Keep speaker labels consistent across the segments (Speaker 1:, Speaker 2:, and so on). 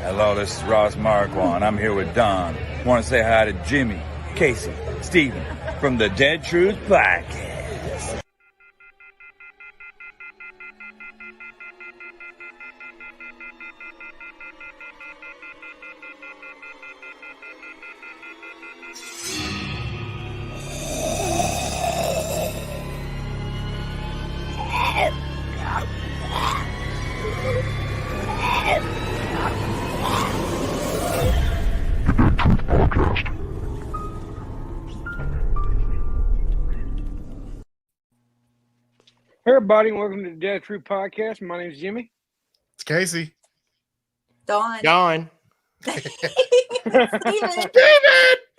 Speaker 1: Hello, this is Ross Marquand. I'm here with Don. Want to say hi to Jimmy, Casey, Steven from the Dead Truth Podcast.
Speaker 2: Hey everybody, welcome to the Dead Truth Podcast. My name is Jimmy.
Speaker 3: It's Casey.
Speaker 4: Dawn.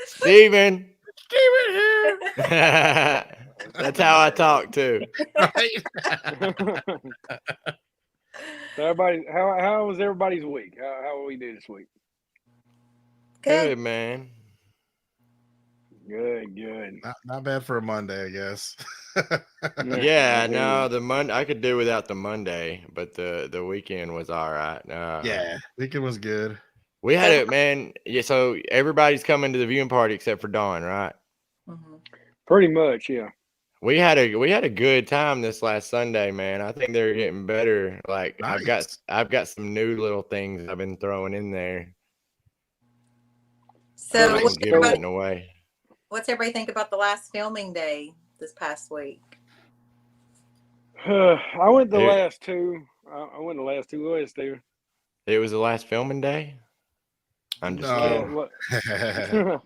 Speaker 3: Steven
Speaker 4: here.
Speaker 3: That's how I talk too. Right?
Speaker 2: So everybody, how was everybody's week? How will we do this week?
Speaker 4: Good,
Speaker 3: man.
Speaker 2: Good.
Speaker 3: Not bad for a Monday, I guess.
Speaker 5: Yeah, no, the Monday I could do without the Monday, but the weekend was all right.
Speaker 3: Yeah, weekend was good.
Speaker 5: We had it, man. Yeah, so everybody's coming to the viewing party except for Dawn, right?
Speaker 4: Mm-hmm.
Speaker 2: Pretty much, yeah.
Speaker 5: We had a good time this last Sunday, man. I think they're getting better. Like
Speaker 3: Nice.
Speaker 5: I've got some new little things I've been throwing in there.
Speaker 4: So
Speaker 5: Some giving away.
Speaker 4: what's everybody think about the last filming day this past week?
Speaker 2: I went the last two. I went the last two. Go ahead, Steven.
Speaker 5: It was the last filming day? I'm just kidding.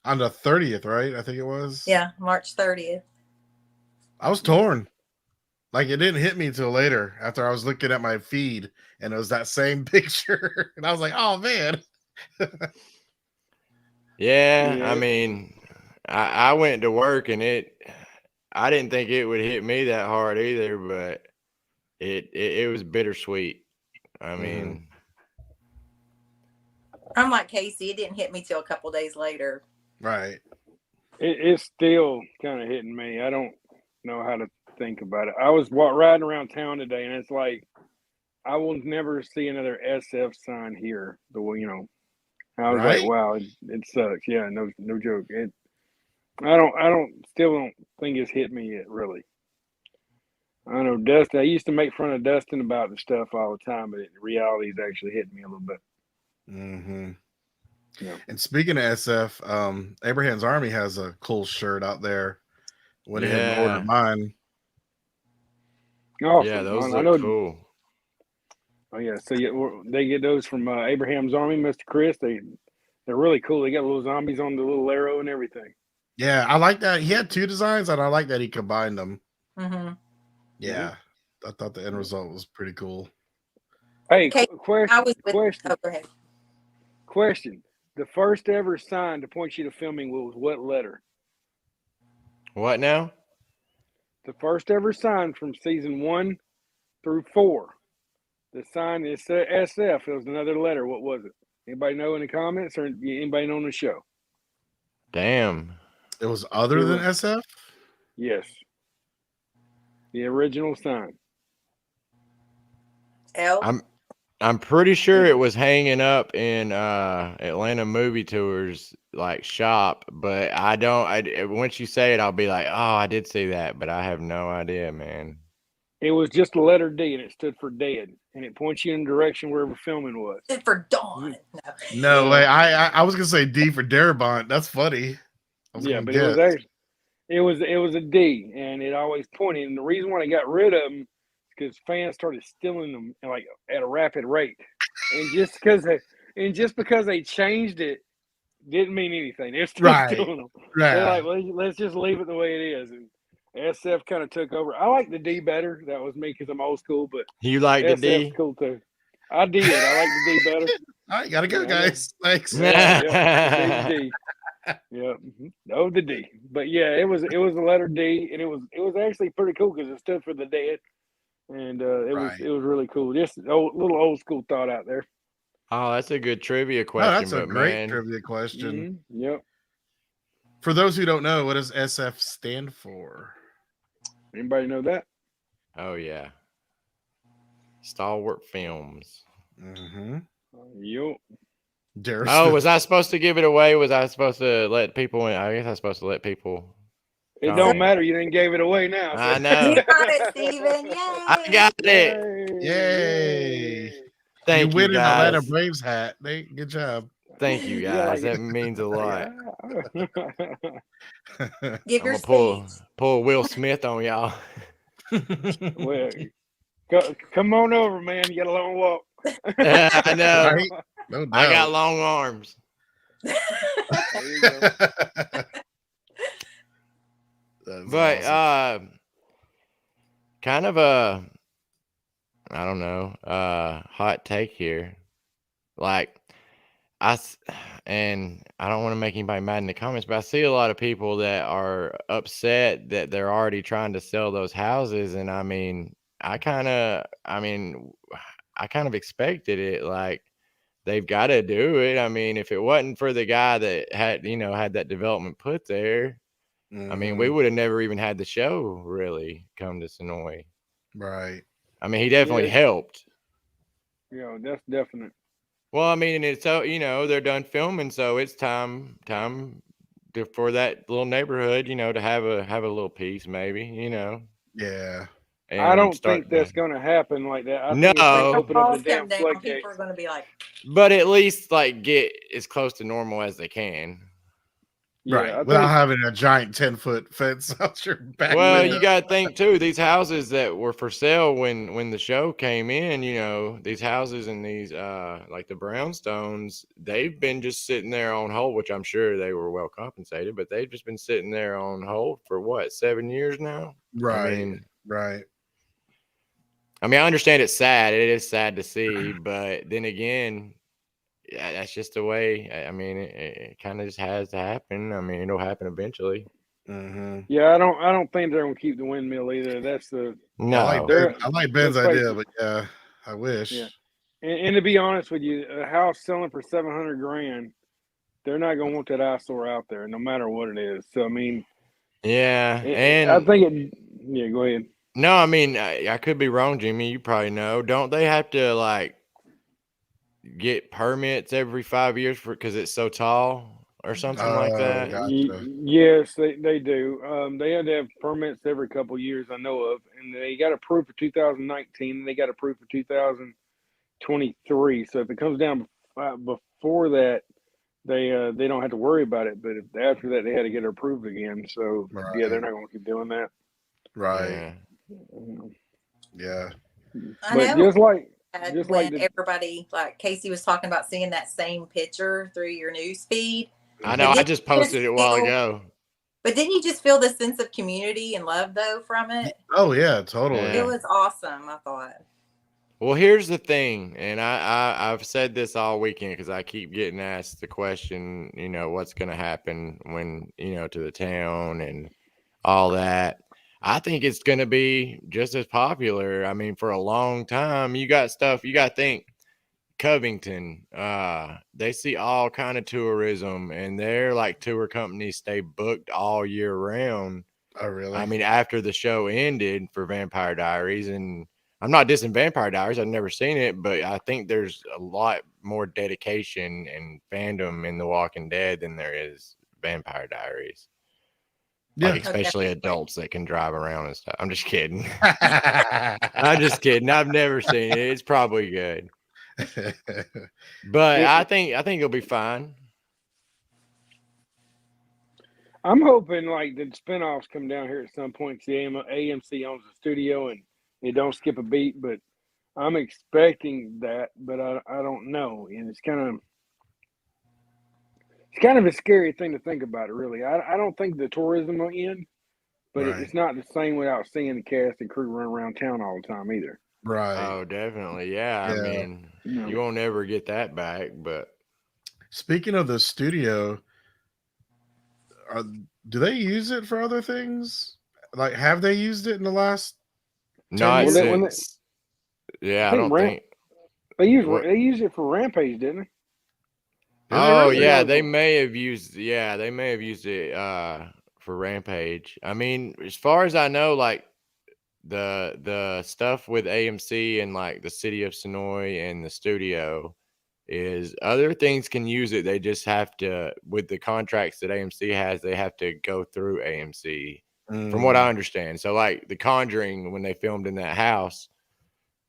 Speaker 3: On the 30th, right? I think it was.
Speaker 4: Yeah, March 30th.
Speaker 3: I was torn. Like, it didn't hit me until later after I was looking at my feed and it was that same picture. And I was like, oh, man.
Speaker 5: Yeah, I mean, I went to work and I didn't think it would hit me that hard either, but it was bittersweet. I mean,
Speaker 4: I'm like Casey. It didn't hit me till a couple days later.
Speaker 3: Right.
Speaker 2: It's still kind of hitting me. I don't know how to think about it. I was riding around town today, and it's like I will never see another SF sign here. I was like, wow, it sucks. Yeah, no joke. I still don't think it's hit me yet, really. I know Dustin. I used to make fun of Dustin about the stuff all the time, but in reality, it's actually hitting me a little bit.
Speaker 3: Mm-hmm.
Speaker 2: Yeah.
Speaker 3: And speaking of SF, Abraham's Army has a cool shirt out there. Went ahead and ordered mine.
Speaker 2: Awesome.
Speaker 5: Yeah, those look cool.
Speaker 2: Oh yeah, so they get those from Abraham's Army, Mr. Chris. They're really cool. They got little zombies on the little arrow and everything.
Speaker 3: Yeah, I like that. He had two designs, and I like that he combined them.
Speaker 4: Mm-hmm.
Speaker 3: Yeah, I thought the end result was pretty cool.
Speaker 2: Hey,
Speaker 4: Okay,
Speaker 2: question.
Speaker 4: Oh, go ahead.
Speaker 2: Question. The first ever sign to point you to filming was what letter?
Speaker 5: What now?
Speaker 2: The first ever sign from season 1 through 4. The sign is SF. It was another letter. What was it? Anybody know in the comments or anybody know on the show?
Speaker 5: Damn.
Speaker 3: It was other than SF?
Speaker 2: Yes. The original sign.
Speaker 4: L.
Speaker 5: I'm pretty sure it was hanging up in Atlanta Movie Tours like shop, but once you say it, I'll be like, oh, I did see that, but I have no idea, man.
Speaker 2: It was just the letter D, and it stood for dead, and it points you in the direction wherever filming was.
Speaker 4: It stood for Dawn.
Speaker 3: No way. I was gonna say D for Darabont. That's funny.
Speaker 2: Yeah, but it was a D, and it always pointed. And the reason why they got rid of them is because fans started stealing them like at a rapid rate, and just because they changed it didn't mean anything. They're still stealing them.
Speaker 3: Right.
Speaker 2: They're like, let's just leave it the way it is. And SF kind of took over. I like the D better. That was me because I'm old school, but
Speaker 5: you like the D?
Speaker 2: Cool too. I did. I like the D better.
Speaker 3: All right, gotta go, guys. Thanks.
Speaker 2: Yeah, D. Yeah, no, the D. But yeah, it was the letter D, and it was actually pretty cool because it stood for the dead, and it was really cool. Just little old school thought out there.
Speaker 5: Oh, that's a good trivia question.
Speaker 3: That's a great trivia question.
Speaker 2: Mm-hmm. Yep.
Speaker 3: For those who don't know, what does SF stand for?
Speaker 2: Anybody know that?
Speaker 5: Oh yeah. Stalwart Films.
Speaker 3: Mm-hmm.
Speaker 2: Yo.
Speaker 5: Oh, was I supposed to give it away? Was I supposed to let people in? I guess I was supposed to let people.
Speaker 2: It don't
Speaker 5: comment.
Speaker 2: matter. You didn't give it away now.
Speaker 5: I
Speaker 2: So.
Speaker 5: know.
Speaker 4: You got it, Steven. Yay!
Speaker 5: I got it.
Speaker 3: Yay.
Speaker 5: Thank
Speaker 3: you win
Speaker 5: you,
Speaker 3: an Atlanta
Speaker 5: guys.
Speaker 3: Braves hat. Nate, good job.
Speaker 5: Thank you,
Speaker 2: Yeah,
Speaker 5: guys.
Speaker 2: like
Speaker 5: That means a lot.
Speaker 4: Give
Speaker 5: I'm
Speaker 4: your
Speaker 5: gonna
Speaker 4: speech.
Speaker 5: pull Will Smith on y'all.
Speaker 2: well, come on over, man. You got a long walk.
Speaker 5: I know.
Speaker 3: Right? No doubt.
Speaker 5: I got long arms.
Speaker 2: There you go.
Speaker 5: But
Speaker 3: awesome.
Speaker 5: kind of a, I don't know, hot take here. Like and I don't want to make anybody mad in the comments, but I see a lot of people that are upset that they're already trying to sell those houses. And I mean, I kind of expected it. Like, they've got to do it. I mean, if it wasn't for the guy that had that development put there, I mean, we would have never even had the show really come to Sonoy.
Speaker 3: Right.
Speaker 5: I mean, he definitely helped.
Speaker 2: Yeah, that's definite.
Speaker 5: Well, I mean, it's so, they're done filming, so it's time for that little neighborhood, to have a little piece, maybe,
Speaker 3: Yeah.
Speaker 5: And
Speaker 2: I don't think that's going to happen like that. I think if they open up the damn floodgates,
Speaker 4: people are going to be like.
Speaker 5: But at least like get as close to normal as they can.
Speaker 2: Yeah,
Speaker 3: right. Without having a giant 10-foot fence out your back.
Speaker 5: Well,
Speaker 3: window.
Speaker 5: you got to think too, these houses that were for sale when the show came in, these houses and these like the brownstones, they've been just sitting there on hold, which I'm sure they were well compensated, but they've just been sitting there on hold for what, 7 years now?
Speaker 3: Right. Right.
Speaker 5: I mean, I understand it's sad. It is sad to see, but then again, yeah, that's just the way. I mean, it kind of just has to happen. I mean, it'll happen eventually.
Speaker 2: Yeah, I don't think they're gonna keep the windmill either. That's the
Speaker 5: no.
Speaker 3: I like Ben's idea, but yeah, I wish.
Speaker 2: Yeah, and to be honest with you, a house selling for $700,000, they're not gonna want that eyesore out there, no matter what it is. So I mean,
Speaker 5: yeah, and
Speaker 2: I think it. Yeah, go ahead.
Speaker 5: No, I mean, I could be wrong, Jimmy. You probably know. Don't they have to like get permits every 5 years because it's so tall or something like that?
Speaker 3: Gotcha.
Speaker 2: Yes, they do. They had to have permits every couple of years, I know of, and they got approved for 2019. And they got approved for 2023. So if it comes down before that, they don't have to worry about it. But after that, they had to get it approved again. So yeah, they're not going to keep doing that.
Speaker 3: Right. Yeah.
Speaker 4: I
Speaker 2: but
Speaker 4: know.
Speaker 2: just like
Speaker 4: everybody, like Casey was talking about seeing that same picture through your news feed.
Speaker 5: I know. I just posted it a while ago.
Speaker 4: But didn't you just feel the sense of community and love though from it?
Speaker 3: Oh yeah, totally.
Speaker 4: It was awesome, I thought.
Speaker 5: Well, here's the thing, and I've said this all weekend because I keep getting asked the question, what's going to happen when, to the town and all that. I think it's going to be just as popular. I mean, for a long time, you got to think Covington, they see all kind of tourism, and they're like tour companies stay booked all year round.
Speaker 3: Oh, really?
Speaker 5: I mean, after the show ended for Vampire Diaries, and I'm not dissing Vampire Diaries, I've never seen it, but I think there's a lot more dedication and fandom in The Walking Dead than there is Vampire Diaries.
Speaker 3: Yeah.
Speaker 5: Like, especially adults that can drive around and stuff. I'm just kidding. I'm just kidding. I've never seen it. It's probably good. But I think it'll be fine.
Speaker 2: I'm hoping like the spinoffs come down here at some point. See, AMC owns the studio and they don't skip a beat, but I'm expecting that, but I don't know. And it's kind of a scary thing to think about it, really. I don't think the tourism will end, but it's not the same without seeing the cast and crew run around town all the time either.
Speaker 3: Right.
Speaker 5: Oh, definitely. Yeah. I mean, you won't ever get that back, but.
Speaker 3: Speaking of the studio, do they use it for other things? Like, have they used it in the last?
Speaker 5: Not since. Yeah, I don't think.
Speaker 2: They used it for Rampage, didn't they?
Speaker 5: Oh yeah, they may have used it for Rampage. I mean, as far as I know, like the stuff with AMC and like the city of Sonoy and the studio, is other things can use it. They just have to, with the contracts that AMC has, they have to go through AMC, from what I understand. So, like The Conjuring, when they filmed in that house,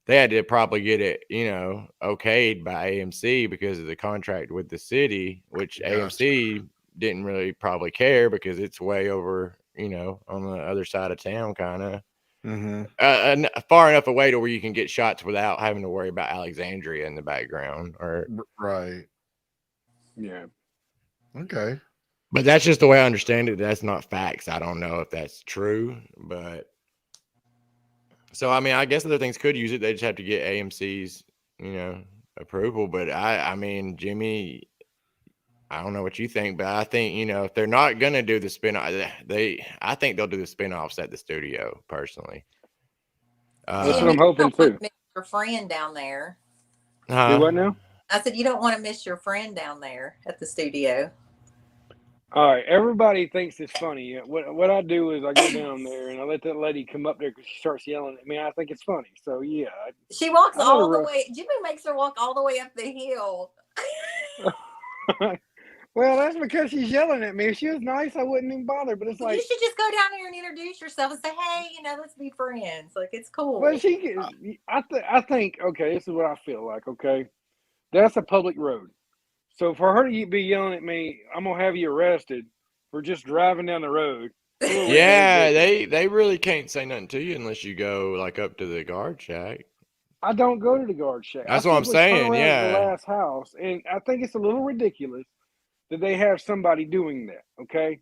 Speaker 5: they had to probably get it, okayed by AMC because of the contract with the city, which AMC didn't really probably care because it's way over, on the other side of town, kind of. And far enough away to where you can get shots without having to worry about Alexandria in the background, or
Speaker 3: Right.
Speaker 2: Yeah.
Speaker 3: Okay.
Speaker 5: but that's just the way I understand it. That's not facts. I don't know if that's true, but so I mean, I guess other things could use it. They just have to get AMC's, approval. But I mean, Jimmy, I don't know what you think, but I think, if they're not gonna do the spin-off, I think they'll do the spin-offs at the studio, personally.
Speaker 2: That's what
Speaker 4: Jimmy,
Speaker 2: I'm hoping
Speaker 4: you don't want
Speaker 2: too.
Speaker 4: to miss your friend down there.
Speaker 2: Do what now?
Speaker 4: I said you don't want to miss your friend down there at the studio.
Speaker 2: All right, everybody thinks it's funny. What I do is I go down there and I let that lady come up there because she starts yelling at me. I think it's funny. So yeah,
Speaker 4: She walks all the way. Jimmy makes her walk all the way up the hill.
Speaker 2: Well, that's because she's yelling at me. If she was nice, I wouldn't even bother. But it's like,
Speaker 4: you should just go down there and introduce yourself and say, "Hey, let's be friends." Like, it's cool.
Speaker 2: But I think, okay, this is what I feel like. Okay, that's a public road. So for her to be yelling at me, I'm gonna have you arrested for just driving down the road.
Speaker 5: Yeah, they really can't say nothing to you unless you go like up to the guard shack.
Speaker 2: I don't go to the guard shack.
Speaker 5: That's what I'm saying. Yeah,
Speaker 2: the last house, and I think it's a little ridiculous that they have somebody doing that. Okay,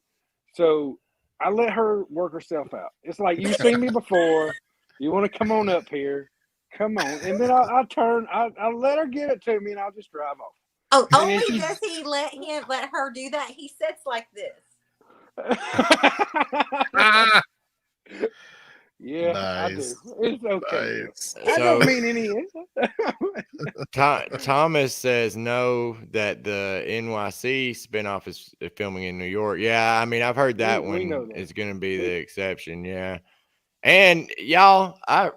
Speaker 2: so I let her work herself out. It's like, you've seen me before. You want to come on up here? Come on, and then I turn. I let her give it to me, and I'll just drive off.
Speaker 4: Oh, only does he let her do that? He sits like this.
Speaker 2: Yeah,
Speaker 3: nice.
Speaker 2: I do. It's okay.
Speaker 3: Nice.
Speaker 2: I don't mean any.
Speaker 5: Thomas says no, that the NYC spinoff is filming in New York. Yeah, I mean, I've heard that one is going to be the exception. Yeah, and y'all, I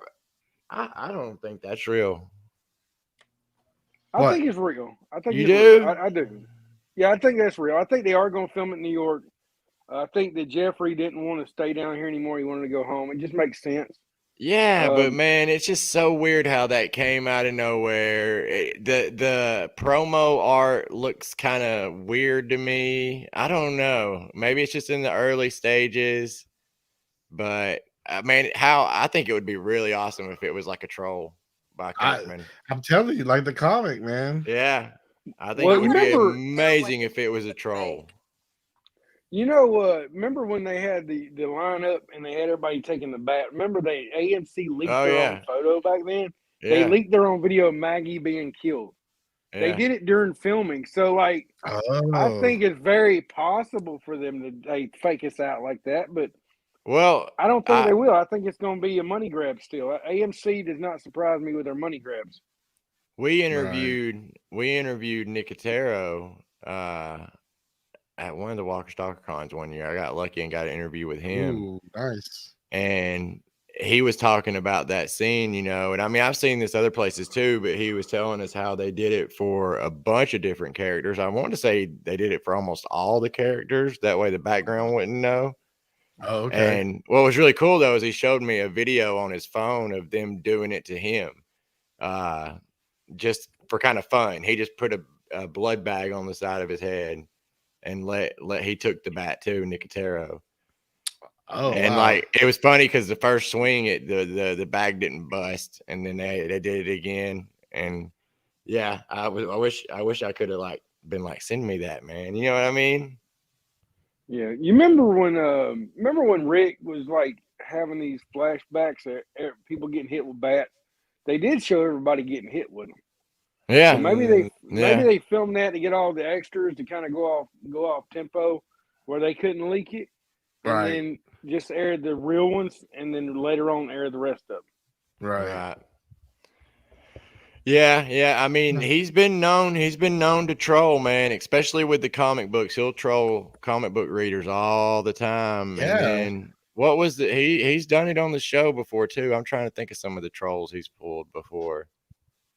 Speaker 5: don't think that's real.
Speaker 2: I think it's real. I think
Speaker 5: you do.
Speaker 2: I do. Yeah, I think that's real. I think they are going to film it in New York. I think that Jeffrey didn't want to stay down here anymore. He wanted to go home. It just makes sense.
Speaker 5: Yeah, but man, it's just so weird how that came out of nowhere. The promo art looks kind of weird to me. I don't know. Maybe it's just in the early stages. But I mean, I think it would be really awesome if it was like a troll by Kirkman.
Speaker 3: I'm telling you, like the comic, man.
Speaker 5: Yeah, I think it would be amazing if it was a troll.
Speaker 2: Remember when they had the lineup and they had everybody taking the bat? Remember AMC leaked their own photo back then? Yeah. They leaked their own video of Maggie being killed. Yeah. They did it during filming. So, like, I think it's very possible for them to fake us out like that. But, I don't think they will. I think it's going to be a money grab still. AMC does not surprise me with their money grabs.
Speaker 5: We interviewed Nicotero at one of the Walker Stalker cons one year. I got lucky and got an interview with him.
Speaker 3: Ooh, nice.
Speaker 5: And he was talking about that scene, and I mean, I've seen this other places too, but he was telling us how they did it for a bunch of different characters. I want to say they did it for almost all the characters. That way the background wouldn't know.
Speaker 3: Oh, okay.
Speaker 5: And what was really cool though is he showed me a video on his phone of them doing it to him, just for kind of fun. He just put a blood bag on the side of his head and he took the bat too, Nicotero. Oh, and like it was funny because the first swing, the bag didn't bust, and then they did it again. And yeah, I wish I could have been send me that, man. You know what I mean?
Speaker 2: Yeah, you remember when Rick was having these flashbacks at people getting hit with bats? They did show everybody getting hit with them.
Speaker 5: Yeah,
Speaker 2: so maybe they filmed that to get all the extras to kind of go off tempo, where they couldn't leak it, and then just air the real ones, and then later on air the rest of them.
Speaker 5: Right. Yeah. I mean, he's been known to troll, man, especially with the comic books. He'll troll comic book readers all the time. Yeah. And then what was he's done it on the show before too. I'm trying to think of some of the trolls he's pulled before.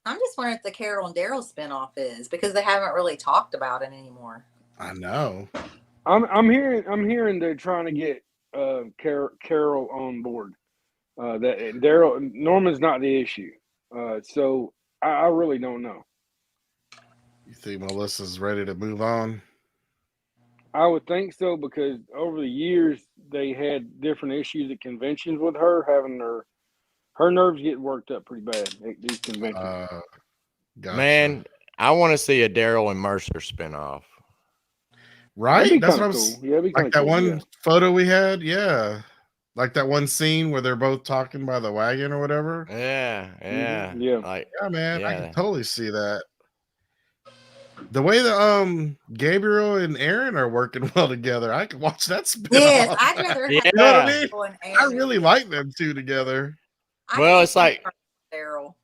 Speaker 4: I'm just wondering if the Carol and Daryl spinoff is, because they haven't really talked about it anymore.
Speaker 3: I know.
Speaker 2: I'm hearing they're trying to get Carol on board. That Daryl Norman's not the issue. So I really don't know.
Speaker 3: You think Melissa's ready to move on?
Speaker 2: I would think so, because over the years they had different issues at conventions with her, having her nerves get worked up pretty bad at these conventions.
Speaker 3: Gotcha.
Speaker 5: Man, I want to see a Daryl and Mercer spinoff.
Speaker 3: Right? That's what I was
Speaker 2: cool. Yeah, that'd be
Speaker 3: like
Speaker 2: kinda
Speaker 3: that
Speaker 2: cool,
Speaker 3: one
Speaker 2: yeah.
Speaker 3: photo we had. Yeah. Like that one scene where they're both talking by the wagon or whatever.
Speaker 5: Yeah, yeah,
Speaker 2: Yeah.
Speaker 5: like
Speaker 3: Yeah, man. I
Speaker 5: yeah.
Speaker 3: can totally see that. The way that Gabriel and Aaron are working well together, I could watch that spinoff.
Speaker 4: Yes, I'd rather
Speaker 5: Yeah.
Speaker 4: have
Speaker 3: You know what I mean?
Speaker 4: Daryl and
Speaker 3: I
Speaker 4: Aaron.
Speaker 3: really like them two together.
Speaker 5: Well, it's like
Speaker 4: Daryl.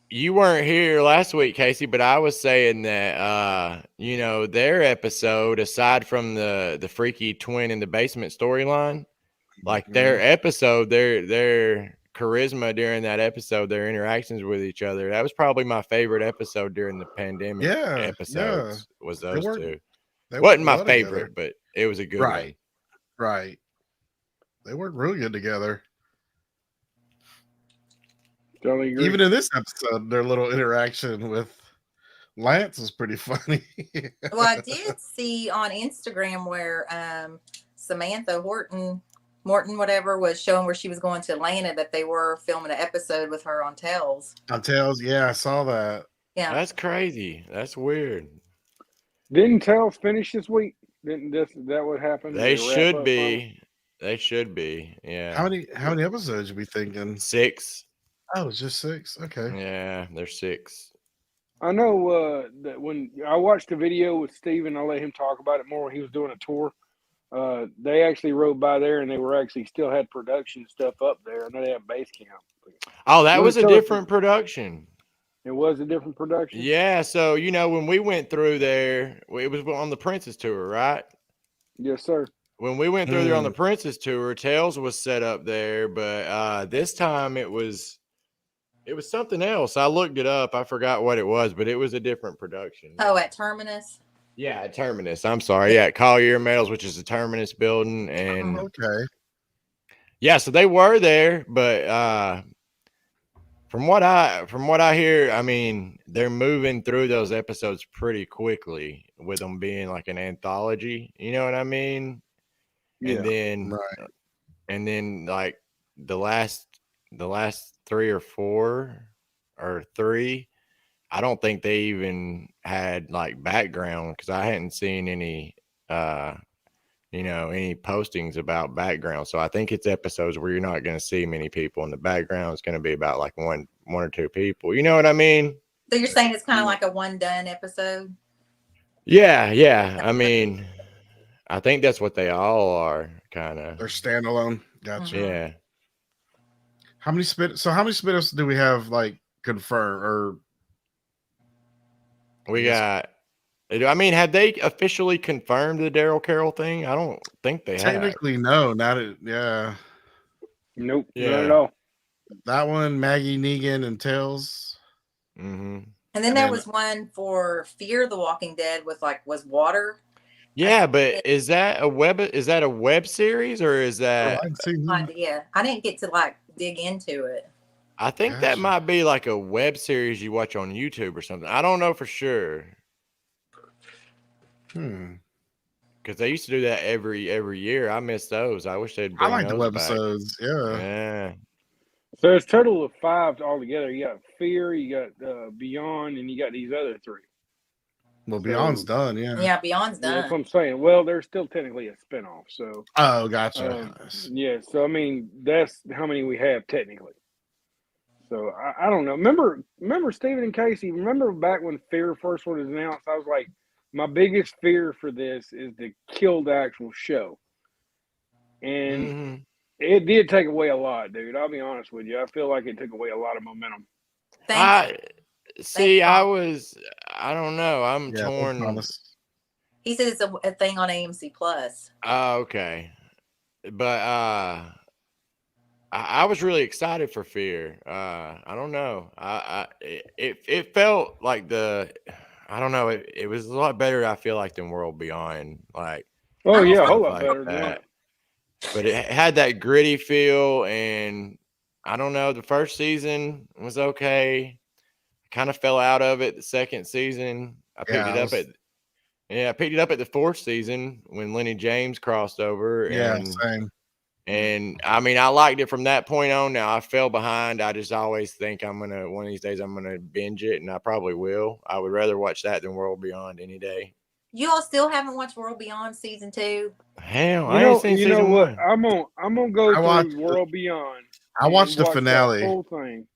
Speaker 5: you weren't here last week, Casey, but I was saying that you know, their episode, aside from the freaky twin in the basement storyline, like their episode, their charisma during that episode, their interactions with each other, that was probably my favorite episode during the pandemic. Episodes was those two. Wasn't my favorite, but it was a good one.
Speaker 3: Right. They work really good together.
Speaker 2: Totally agree.
Speaker 3: Even in this episode, their little interaction with Lance was pretty funny.
Speaker 4: Well, I did see on Instagram where Samantha Morton, whatever, was showing where she was going to Atlanta, that they were filming an episode with her on Tales.
Speaker 3: On Tales, yeah, I saw that.
Speaker 4: Yeah,
Speaker 5: That's crazy. That's weird.
Speaker 2: Didn't Tales finish this week? Didn't that what happened?
Speaker 5: They
Speaker 2: Did it wrap
Speaker 5: should
Speaker 2: up
Speaker 5: be.
Speaker 2: finally?
Speaker 5: They should be. Yeah.
Speaker 3: How many episodes are we thinking?
Speaker 5: 6.
Speaker 3: Oh, it's just 6. Okay.
Speaker 5: Yeah, they're 6.
Speaker 2: I know that when I watched the video with Steven, I let him talk about it more when he was doing a tour. They actually rode by there, and they were actually still had production stuff up there. I know they have base camp.
Speaker 5: Oh, that
Speaker 2: You
Speaker 5: was a
Speaker 2: wanna tell us-
Speaker 5: different production.
Speaker 2: It was a different production.
Speaker 5: Yeah, so you know when we went through there, it was on the Princess tour, right?
Speaker 2: Yes, sir.
Speaker 5: When we went through there on the Princess tour, Tails was set up there, but this time it was something else. I looked it up. I forgot what it was, but it was a different production.
Speaker 4: Oh, at Terminus.
Speaker 5: Yeah, at Terminus. I'm sorry. Yeah, at Collier Metals, which is the Terminus building, and
Speaker 3: Okay.
Speaker 5: yeah, so they were there, but from what I hear, I mean, they're moving through those episodes pretty quickly with them being like an anthology. You know what I mean?
Speaker 2: Yeah.
Speaker 5: And then like the last 3 or 4 or 3, I don't think they even had like background, because I hadn't seen any any postings about background. So I think it's episodes where you're not going to see many people, and the background is going to be about like one or two people. You know what I mean?
Speaker 4: So you're saying it's kind of like a one done episode?
Speaker 5: Yeah. I mean, I think that's what they all are, kind of.
Speaker 3: They're standalone. Gotcha.
Speaker 5: Yeah.
Speaker 3: How many spin-offs do we have like confirmed or
Speaker 5: We got. I mean, had they officially confirmed the Daryl Carroll thing? I don't think they have.
Speaker 3: technically no, not it. Yeah.
Speaker 2: Nope.
Speaker 5: Yeah.
Speaker 2: Not at all.
Speaker 3: That one, Maggie, Negan, and Tails.
Speaker 5: Mm-hmm.
Speaker 4: And then there was one for Fear the Walking Dead with was water.
Speaker 5: Yeah, but is that a web series, or is that?
Speaker 4: Yeah, I didn't get to dig into it.
Speaker 5: I think that might be like a web series you watch on YouTube or something. I don't know for sure. Because they used to do that every year. I miss those. I wish they'd bring
Speaker 3: I like the
Speaker 5: those
Speaker 3: webisodes. Yeah.
Speaker 5: Yeah.
Speaker 2: So it's a total of 5 altogether. You got Fear, you got Beyond, and you got these other 3.
Speaker 3: Well, Beyond's done. Yeah.
Speaker 4: Yeah, Beyond's done.
Speaker 2: Yeah, that's what I'm saying. Well, there's still technically a spinoff. So.
Speaker 3: Oh, gotcha.
Speaker 2: Yeah. So I mean, that's how many we have technically. So I don't know. Remember Stephen and Casey. Remember back when Fear first was announced? I was like, my biggest fear for this is to kill the actual show, and it did take away a lot, dude. I'll be honest with you. I feel like it took away a lot of momentum.
Speaker 5: I don't know. I'm torn.
Speaker 4: He says it's a thing on AMC Plus.
Speaker 5: Oh, okay. But I was really excited for Fear. I don't know. It felt like I don't know. It was a lot better. I feel like than World Beyond. Like
Speaker 2: Oh yeah, a whole
Speaker 5: stuff
Speaker 2: lot
Speaker 5: like
Speaker 2: better than
Speaker 5: that.
Speaker 2: that.
Speaker 5: But it had that gritty feel, and I don't know. The first season was okay. I kind of fell out of it. The second season, I picked it up at the fourth season when Lenny James crossed over,
Speaker 3: same.
Speaker 5: and I mean, I liked it from that point on. Now I fell behind. I just always think one of these days I'm gonna binge it, and I probably will. I would rather watch that than World Beyond any day.
Speaker 4: You all still haven't watched World Beyond season 2?
Speaker 5: Hell, I ain't seen season
Speaker 2: what?
Speaker 5: 1.
Speaker 2: I'm gonna go
Speaker 3: I watched
Speaker 2: through World Beyond.
Speaker 3: I watched the
Speaker 2: watch that
Speaker 3: finale.
Speaker 2: whole thing.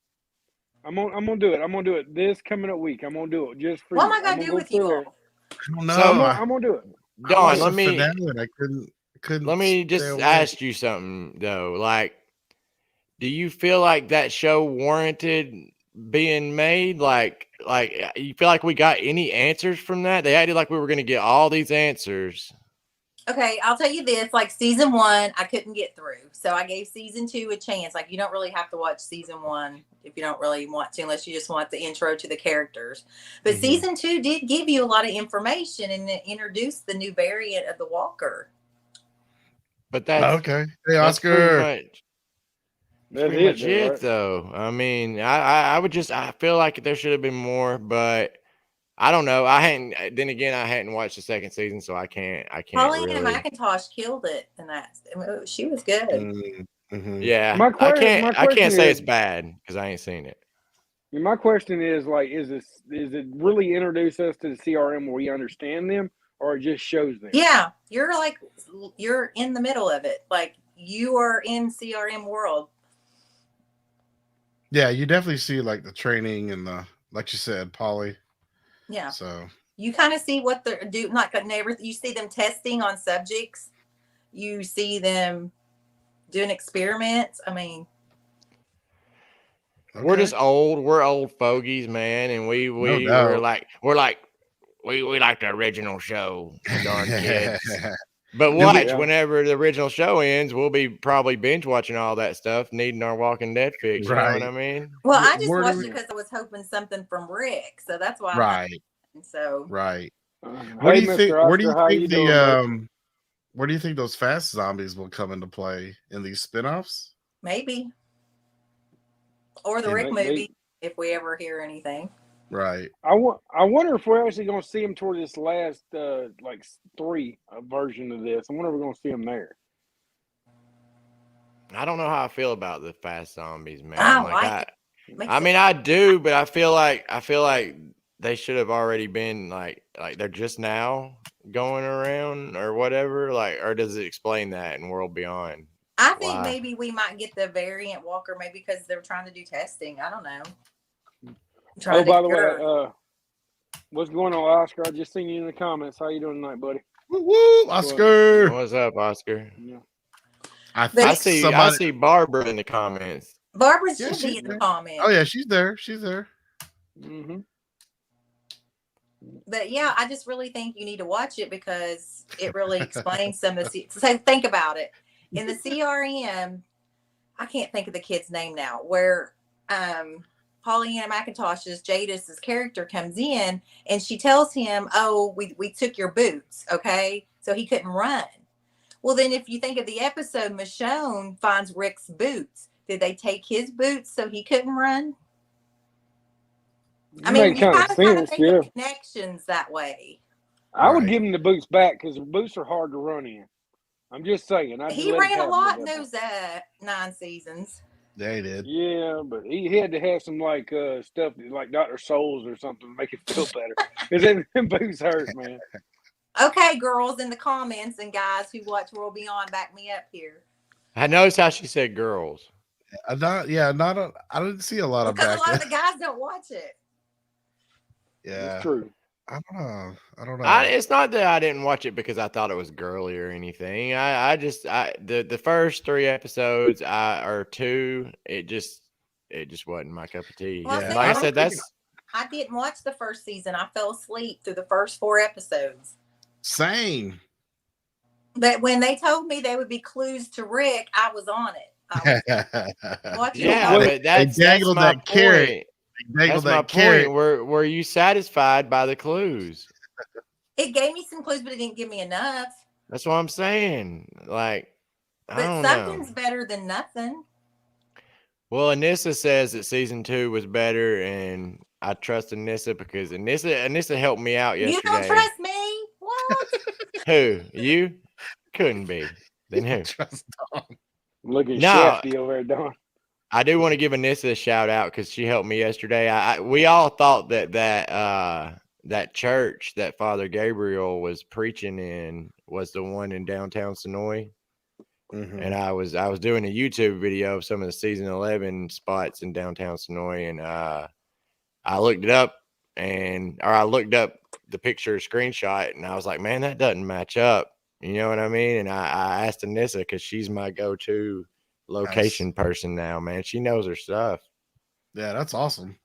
Speaker 2: I'm gonna do it. I'm gonna do it this coming up week. I'm gonna do it just for
Speaker 4: What
Speaker 2: you.
Speaker 4: am I gonna do with you all?
Speaker 3: I don't know.
Speaker 5: So,
Speaker 2: I'm gonna do it.
Speaker 3: I
Speaker 5: Dawn,
Speaker 3: watched
Speaker 5: let
Speaker 3: the
Speaker 5: me
Speaker 3: finale and I couldn't.
Speaker 5: let me
Speaker 3: stay
Speaker 5: just
Speaker 3: awake.
Speaker 5: ask you something though. Like, do you feel like that show warranted being made? Like you feel like we got any answers from that? They acted like we were going to get all these answers.
Speaker 4: Okay, I'll tell you this. Like season 1, I couldn't get through. So I gave season 2 a chance. Like you don't really have to watch season 1 if you don't really want to, unless you just want the intro to the characters. But season 2 did give you a lot of information and it introduced the new variant of the Walker.
Speaker 5: But that's
Speaker 3: okay. Hey,
Speaker 5: that's
Speaker 3: Oscar.
Speaker 5: pretty much it, though. I mean, I feel like there should have been more, but I don't know. Then again, I hadn't watched the second season, so I can't
Speaker 4: Paulina
Speaker 5: really.
Speaker 4: McIntosh killed it, and she was good.
Speaker 5: Yeah, I can't say it's bad because I ain't seen it.
Speaker 2: My question is like, is it really introduce us to the CRM where we understand them, or it just shows them?
Speaker 4: Yeah, you're in the middle of it. Like you are in CRM world.
Speaker 3: Yeah, you definitely see like the training and like you said, Polly.
Speaker 4: Yeah.
Speaker 3: So
Speaker 4: you kind of see what they're doing. Like you see them testing on subjects. You see them doing experiments. I mean,
Speaker 5: we're just old. We're old fogies, man, and we like the original show, darn kids. But watch, whenever the original show ends, we'll be probably binge watching all that stuff, needing our Walking Dead fix. You know what I mean?
Speaker 4: Well, I just watched it because I was hoping something from Rick, so that's why.
Speaker 3: Right.
Speaker 4: So.
Speaker 3: Right. What do you think? Where do you think those fast zombies will come into play in these spinoffs?
Speaker 4: Maybe. Or the Rick movie, if we ever hear anything.
Speaker 3: Right.
Speaker 2: I wonder if we're actually going to see him toward this last like 3 version of this. I wonder if we're going to see him there.
Speaker 5: I don't know how I feel about the fast zombies, man.
Speaker 4: I
Speaker 5: mean, I do, but I feel like they should have already been like they're just now going around or whatever. Like, or does it explain that in World Beyond?
Speaker 4: I think maybe we might get the variant Walker, maybe because they're trying to do testing. I don't know.
Speaker 2: By the way, what's going on, Oscar? I just seen you in the comments. How you doing tonight, buddy?
Speaker 3: Woo, Oscar.
Speaker 5: What's up, Oscar?
Speaker 2: Yeah.
Speaker 5: I see Barbara in the comments.
Speaker 4: Barbara should be in the comments.
Speaker 3: Oh yeah, she's there.
Speaker 2: Mm-hmm.
Speaker 4: But yeah, I just really think you need to watch it because it really explains some of the. So think about it. In the CRM, I can't think of the kid's name now. Where Paulina McIntosh's Jadis's character comes in and she tells him, "Oh, we took your boots, okay?" So he couldn't run. Well, then if you think of the episode, Michonne finds Rick's boots. Did they take his boots so he couldn't run? I mean, you kind of think of connections that way.
Speaker 2: I would give him the boots back because the boots are hard to run in. I'm just saying.
Speaker 4: He ran a lot in those 9 seasons.
Speaker 3: They did.
Speaker 2: Yeah, but he had to have some like stuff like Dr. Souls or something to make it feel better. Because them boots hurt, man.
Speaker 4: Okay, girls in the comments and guys who watch World Beyond, back me up here.
Speaker 5: I noticed how she said girls.
Speaker 3: I didn't see a lot of
Speaker 4: because a lot of the guys don't watch it.
Speaker 3: Yeah,
Speaker 2: it's true.
Speaker 3: I don't know.
Speaker 5: It's not that I didn't watch it because I thought it was girly or anything. The first 3 episodes or 2, it just wasn't my cup of tea.
Speaker 4: Well,
Speaker 5: yeah. Like I said,
Speaker 4: I didn't watch the first season. I fell asleep through the first 4 episodes.
Speaker 3: Same.
Speaker 4: But when they told me they would be clues to Rick, I was on it. Watching
Speaker 5: Yeah,
Speaker 4: how
Speaker 5: but that's
Speaker 3: dangled
Speaker 5: my
Speaker 3: that carrot.
Speaker 5: point.
Speaker 3: Dangled
Speaker 5: That's my
Speaker 3: that carrot.
Speaker 5: point. Were you satisfied by the clues?
Speaker 4: it gave me some clues, but it didn't give me enough.
Speaker 5: That's what I'm saying. Like, I
Speaker 4: But
Speaker 5: don't know.
Speaker 4: something's better than nothing.
Speaker 5: Well, Anissa says that season 2 was better, and I trust Anissa because Anissa helped me out yesterday.
Speaker 4: You don't trust me? What?
Speaker 5: Who? You? Couldn't be. Then who?
Speaker 3: Trust Dawn.
Speaker 2: Look at
Speaker 5: No.
Speaker 2: Shafty over there, Don.
Speaker 5: I do want to give Anissa a shout out because she helped me yesterday. We all thought that church that Father Gabriel was preaching in was the one in downtown Sonoy. And I was doing a YouTube video of some of the season 11 spots in downtown Sonoy, and I looked it up, I looked up the picture screenshot, and I was like, man, that doesn't match up. You know what I mean? And I asked Anissa because she's my go-to location person now, man. She knows her stuff.
Speaker 3: Yeah, that's awesome.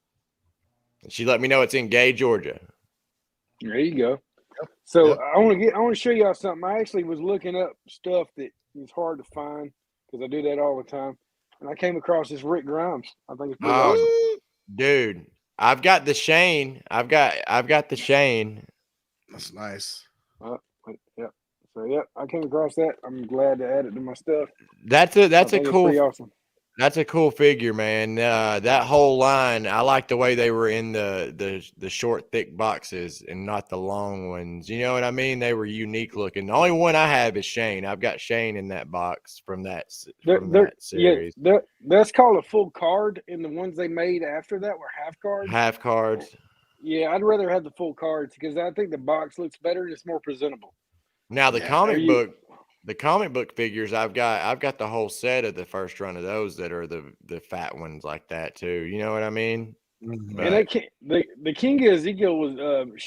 Speaker 5: And she let me know it's in Gay, Georgia.
Speaker 2: There you go.
Speaker 3: Yep.
Speaker 2: So
Speaker 3: Yep.
Speaker 2: I want to show y'all something. I actually was looking up stuff that is hard to find because I do that all the time, and I came across this Rick Grimes. I think it's pretty awesome.
Speaker 5: Dude, I've got the Shane. I've got the Shane.
Speaker 3: That's nice.
Speaker 2: Yep. So yep, I came across that. I'm glad to add it to my stuff.
Speaker 5: That's
Speaker 2: I
Speaker 5: a
Speaker 2: think it's
Speaker 5: cool.
Speaker 2: pretty awesome.
Speaker 5: That's a cool figure, man. That whole line, I like the way they were in the short, thick boxes and not the long ones. You know what I mean? They were unique looking. The only one I have is Shane. I've got Shane in that box from that series.
Speaker 2: Yeah, that's called a full card, and the ones they made after that were half cards.
Speaker 5: Half cards.
Speaker 2: Yeah, I'd rather have the full cards because I think the box looks better and it's more presentable.
Speaker 5: Now the
Speaker 2: Yeah.
Speaker 5: comic book figures, I've got the whole set of the first run of those that are the fat ones like that too. You know what I mean?
Speaker 3: Mhm.
Speaker 2: And the King of Ezekiel was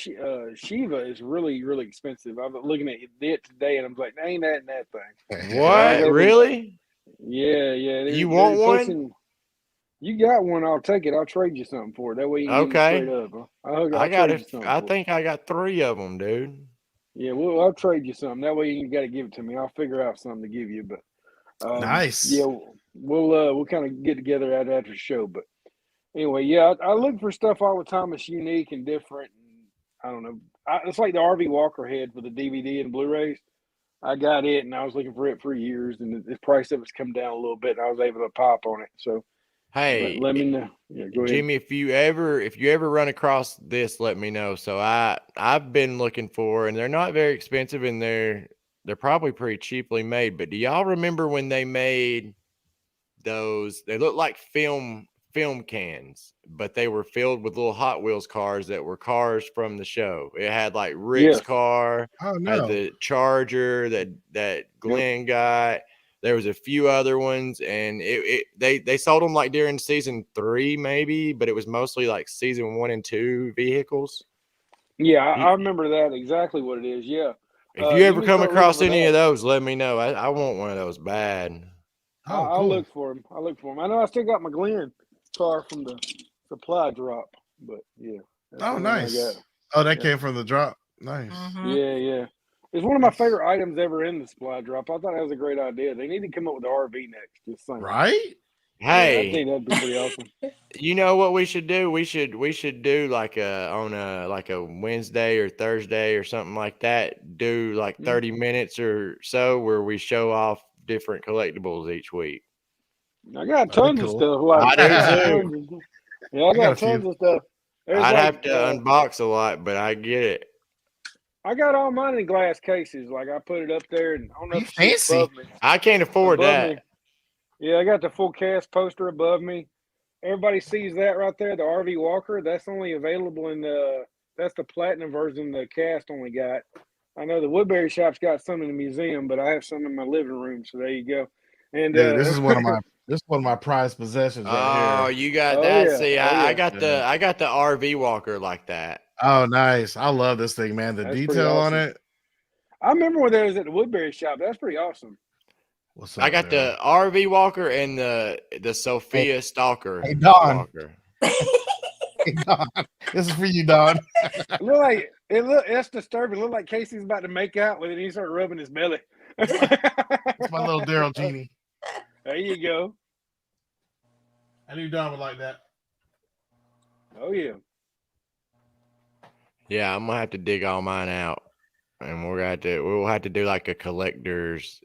Speaker 2: Shiva is really, really expensive. I was looking at it today and I'm like, ain't that thing.
Speaker 5: What? Really?
Speaker 2: Yeah.
Speaker 5: You want
Speaker 2: they're
Speaker 5: one?
Speaker 2: pushing- You got one, I'll take it. I'll trade you something for it. That way you can get it straight up.
Speaker 5: I think I got 3 of them, dude.
Speaker 2: Yeah, I'll trade you something. That way you got to give it to me. I'll figure out something to give you. But
Speaker 3: Nice.
Speaker 2: Yeah, we'll kind of get together after the show. But anyway, yeah, I look for stuff all the time that's unique and different. And I don't know. It's like the RV Walker head for the DVD and Blu-rays. I got it, and I was looking for it for years, and the price of it's come down a little bit, and I was able to pop on it. So,
Speaker 5: hey,
Speaker 2: let me know. Yeah, go ahead.
Speaker 5: Jimmy, if you ever run across this, let me know. So I've been looking for, and they're not very expensive, and they're probably pretty cheaply made. But do y'all remember when they made those? They look like film cans, but they were filled with little Hot Wheels cars that were cars from the show. It had like Rick's car, had the Charger that Glenn got. There was a few other ones, and they sold them like during season 3 maybe, but it was mostly like season 1 and 2 vehicles.
Speaker 2: Yeah, I remember that exactly what it is. Yeah.
Speaker 5: If you ever come across any of those, let me know. I want one of those bad.
Speaker 2: I'll look for them. I know I still got my Glenn car from the supply drop, but yeah.
Speaker 3: Oh, nice. Oh, that came from the drop. Nice.
Speaker 4: Mm-hmm.
Speaker 2: Yeah. It's one of my favorite items ever in the supply drop. I thought that was a great idea. They need to come up with the RV next. Just saying.
Speaker 3: Right?
Speaker 5: Hey,
Speaker 2: I think that'd be pretty awesome.
Speaker 5: You know what we should do? We should do like a Wednesday or Thursday or something like that. Do like 30 minutes or so where we show off different collectibles each week.
Speaker 2: I got tons of stuff. Like
Speaker 5: I do too.
Speaker 2: Yeah, I got tons of stuff.
Speaker 5: I'd have to unbox a lot, but I get it.
Speaker 2: I got all mine in glass cases. Like I put it up there, and I don't know if it's above me.
Speaker 5: I can't afford that.
Speaker 2: Me. Yeah, I got the full cast poster above me. Everybody sees that right there, the RV Walker. That's only available in that's the platinum version the cast only got. I know the Woodbury Shop's got some in the museum, but I have some in my living room. So there you go. And
Speaker 3: this is one of my prized possessions right here.
Speaker 5: Oh, you got that?
Speaker 2: Yeah.
Speaker 5: See, I got the RV Walker like that.
Speaker 3: Oh, nice. I love this thing, man. The detail on it.
Speaker 2: I remember when that was at the Woodbury Shop. That's pretty awesome.
Speaker 3: What's up,
Speaker 5: I got the RV Walker and the Sophia Stalker.
Speaker 3: Hey, Don.
Speaker 5: Walker.
Speaker 3: Hey, Don. This is for you, Don.
Speaker 2: That's disturbing. It looked like Casey's about to make out with it, and he started rubbing his belly.
Speaker 3: It's my little Daryl genie.
Speaker 2: There you go.
Speaker 3: I knew Don would like that.
Speaker 2: Oh yeah.
Speaker 5: Yeah, I'm gonna have to dig all mine out, and we'll have to do like a collector's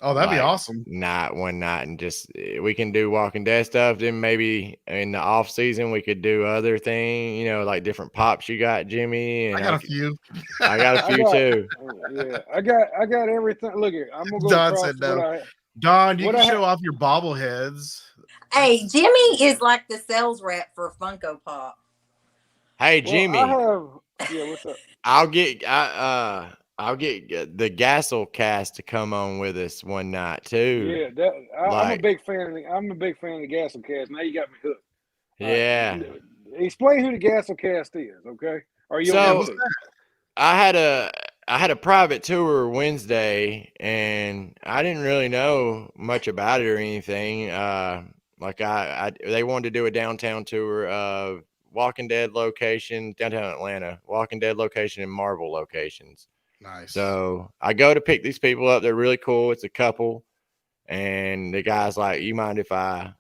Speaker 3: Oh, that'd be
Speaker 5: like
Speaker 3: awesome.
Speaker 5: night one night, and just we can do Walking Dead stuff. Then maybe in the off season we could do other thing, like different pops you got, Jimmy, and
Speaker 3: I got a few.
Speaker 5: I got a few too.
Speaker 2: Yeah, I got everything. Look here, I'm gonna go
Speaker 3: Don
Speaker 2: across
Speaker 3: said no.
Speaker 2: what I.
Speaker 3: Don, you
Speaker 2: what
Speaker 3: can
Speaker 2: I
Speaker 3: show off your bobbleheads.
Speaker 4: Hey, Jimmy is like the sales rep for Funko Pop.
Speaker 5: Hey,
Speaker 2: Well,
Speaker 5: Jimmy,
Speaker 2: yeah, what's up?
Speaker 5: I'll get the Gassel cast to come on with us one night too.
Speaker 2: Yeah, I'm a
Speaker 5: Like-
Speaker 2: big fan. I'm a big fan of the Gassel Cast. Now you got me hooked.
Speaker 5: Yeah.
Speaker 2: Explain who the Gassel Cast is, okay? Are you
Speaker 5: So-
Speaker 2: on YouTube?
Speaker 5: I had a private tour Wednesday, and I didn't really know much about it or anything. Like they wanted to do a downtown tour of Walking Dead location, downtown Atlanta, Walking Dead location, and Marvel locations.
Speaker 3: Nice.
Speaker 5: So I go to pick these people up. They're really cool. It's a couple, and the guy's like, "You mind if I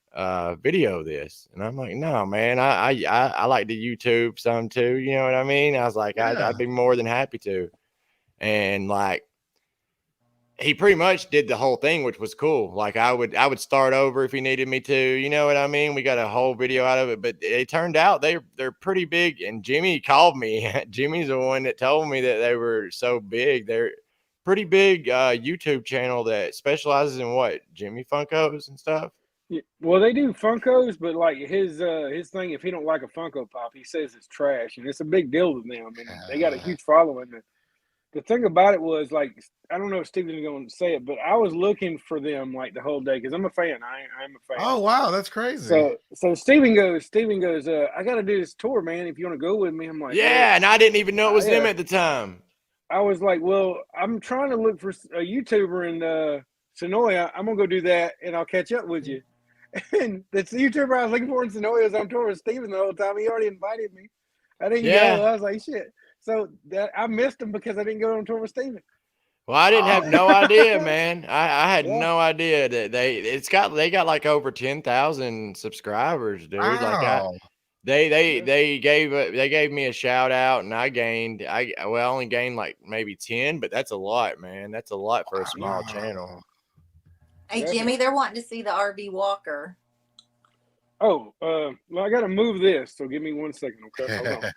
Speaker 5: video this?" And I'm like, "No, man. I like to YouTube some too. You know what I mean?" I was like,
Speaker 3: Yeah.
Speaker 5: I'd be more than happy to. And like, he pretty much did the whole thing, which was cool. Like I would start over if he needed me to. You know what I mean? We got a whole video out of it, but it turned out they're pretty big. And Jimmy called me. Jimmy's the one that told me that they were so big. They're pretty big YouTube channel that specializes in what, Jimmy, Funkos and stuff.
Speaker 2: Yeah, well, they do Funkos, but like his thing, if he don't like a Funko Pop, he says it's trash, and it's a big deal to them. And they got a huge following. The thing about it was, like, I don't know if Steven's going to say it, but I was looking for them like the whole day because I'm a fan. I'm a fan.
Speaker 3: Oh wow, that's crazy.
Speaker 2: So Steven goes, I got to do this tour, man. If you want to go with me, I'm like,
Speaker 5: Yeah, and I didn't even know it was them
Speaker 2: yeah.
Speaker 5: at the time.
Speaker 2: I was like, well, I'm trying to look for a YouTuber in Sonoya. I'm gonna go do that, and I'll catch up with you. And the YouTuber I was looking for in Sonoya was on tour with Steven the whole time. He already invited me. I didn't go. I was like, shit. So that I missed him because I didn't go on tour with Steven.
Speaker 5: Well, I didn't have no idea, man. I had
Speaker 2: Yeah.
Speaker 5: no idea that they got like over 10,000 subscribers, dude.
Speaker 3: Wow.
Speaker 5: Like they gave me a shout out, and I only gained like maybe 10, but that's a lot, man. That's a lot for a small channel.
Speaker 4: Hey,
Speaker 2: Definitely.
Speaker 4: Jimmy, they're wanting to see the RV walker.
Speaker 2: Oh, well, I got to move this, so give me 1 second, okay? Hold on.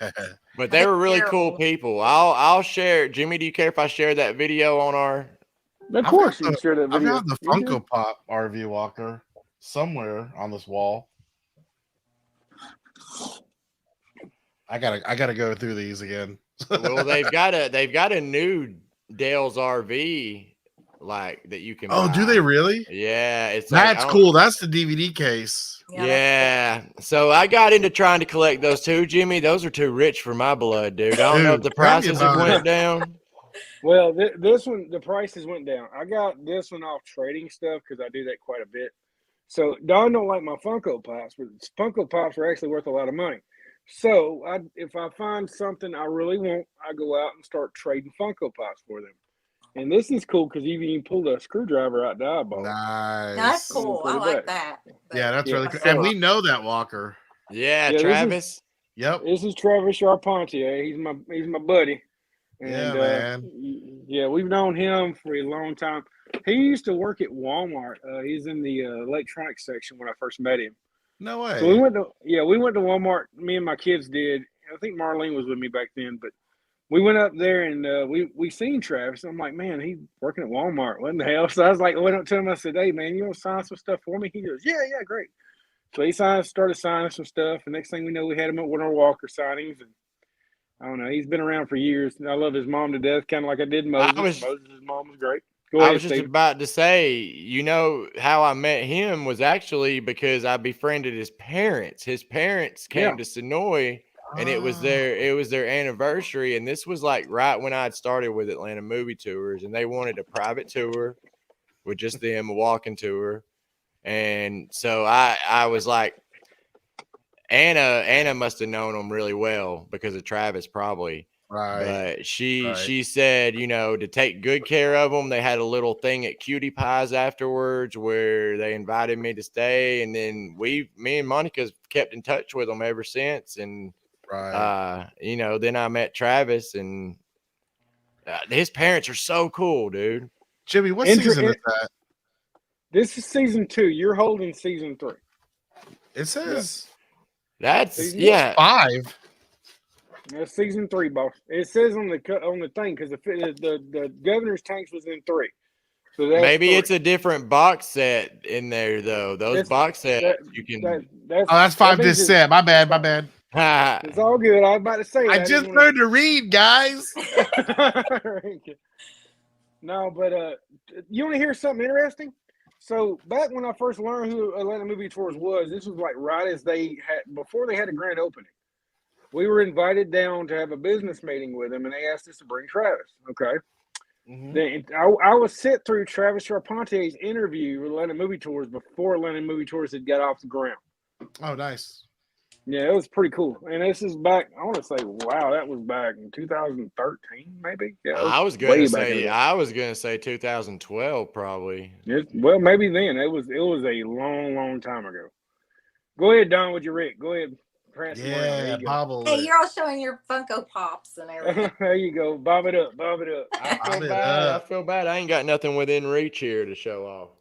Speaker 5: But they were really cool
Speaker 4: Terrible.
Speaker 5: people. I'll share. Jimmy, do you care if I share that video on our?
Speaker 2: Of course, you can share that
Speaker 3: I've
Speaker 2: video.
Speaker 3: got the Funko Pop RV Walker somewhere on this wall. I gotta go through these again.
Speaker 5: Well, they've got a new Dale's RV like that you can.
Speaker 3: Oh,
Speaker 5: buy.
Speaker 3: do they really?
Speaker 5: Yeah, it's
Speaker 3: That's
Speaker 5: like,
Speaker 3: cool. That's the DVD case.
Speaker 5: Yeah. So I got into trying to collect those too, Jimmy. Those are too rich for my blood, dude. I don't know if
Speaker 3: Dude,
Speaker 5: the
Speaker 3: tell me
Speaker 5: prices have
Speaker 3: about
Speaker 5: went
Speaker 3: it.
Speaker 5: down.
Speaker 2: Well, this one, the prices went down. I got this one off trading stuff because I do that quite a bit. So Don don't like my Funko Pops, but Funko Pops are actually worth a lot of money. So if I find something I really want, I go out and start trading Funko Pops for them. And this is cool because you can pull the screwdriver out the eyeball.
Speaker 3: Nice.
Speaker 4: That's cool. I
Speaker 2: Put it
Speaker 4: like
Speaker 2: back.
Speaker 4: that. But
Speaker 3: Yeah, that's
Speaker 2: Yeah,
Speaker 3: really cool.
Speaker 2: so-
Speaker 3: And we know that Walker.
Speaker 5: Yeah,
Speaker 2: Yeah, this
Speaker 5: Travis.
Speaker 3: Yep.
Speaker 2: This is Travis Charpentier. He's my buddy. And
Speaker 3: Yeah, man.
Speaker 2: yeah, we've known him for a long time. He used to work at Walmart. He's in the electronics section when I first met him.
Speaker 3: No way.
Speaker 2: So we went to Walmart. Me and my kids did. I think Marlene was with me back then, but we went up there and we seen Travis. I'm like, man, he's working at Walmart. What in the hell? So I was like, I went up to him. I said, hey, man, you want to sign some stuff for me? He goes, yeah, great. So he started signing some stuff. And next thing we know, we had him at one of our Walker signings. And I don't know. He's been around for years. And I love his mom to death, kind of like I did Moses. Moses' mom was great. Go ahead,
Speaker 5: I was just
Speaker 2: Steve.
Speaker 5: about to say, you know, how I met him was actually because I befriended his parents. His parents came to Sonoy, and it was their anniversary. And this was like right when I had started with Atlanta Movie Tours, and they wanted a private tour with just them, a walking tour. And so I was like, Anna must have known him really well because of Travis, probably.
Speaker 3: Right.
Speaker 5: But she
Speaker 3: Right.
Speaker 5: said, to take good care of them. They had a little thing at Cutie Pies afterwards where they invited me to stay, and then me and Monica's kept in touch with them ever since. And
Speaker 3: Right.
Speaker 5: then I met Travis, and his parents are so cool, dude.
Speaker 3: Jimmy, what season is that?
Speaker 2: This is season 2. You're holding season 3.
Speaker 3: It says
Speaker 5: That's
Speaker 2: Season
Speaker 3: 5.
Speaker 2: That's season 3, boss. It says on the thing because the governor's tanks was in 3. So that's
Speaker 5: maybe
Speaker 2: 3.
Speaker 5: it's a different box set in there though. Those box sets you can.
Speaker 3: That's 5 this set. My bad.
Speaker 2: It's all good. I was about to say
Speaker 3: I
Speaker 2: that.
Speaker 3: just learned to read, guys.
Speaker 2: No, but you want to hear something interesting? So back when I first learned who Atlanta Movie Tours was, this was like right as before they had a grand opening. We were invited down to have a business meeting with them, and they asked us to bring Travis. Okay.
Speaker 3: Mhm.
Speaker 2: Then I was sit through Travis Charpente's interview with Atlanta Movie Tours before Atlanta Movie Tours had got off the ground.
Speaker 3: Oh, nice.
Speaker 2: Yeah, it was pretty cool. And this is back, I want to say, wow, that was back in 2013, maybe? Yeah,
Speaker 5: I was gonna say 2012 probably.
Speaker 2: Well, maybe then. It was a long, long time ago. Go ahead, Don, with your Rick. Go ahead. Prance him around. There
Speaker 3: Yeah,
Speaker 2: you go.
Speaker 3: Pablo.
Speaker 4: Hey, you're all showing your Funko Pops and everything.
Speaker 2: There you go. Bob it up. Bob it up.
Speaker 5: I feel bad. I ain't got nothing within reach here to show off.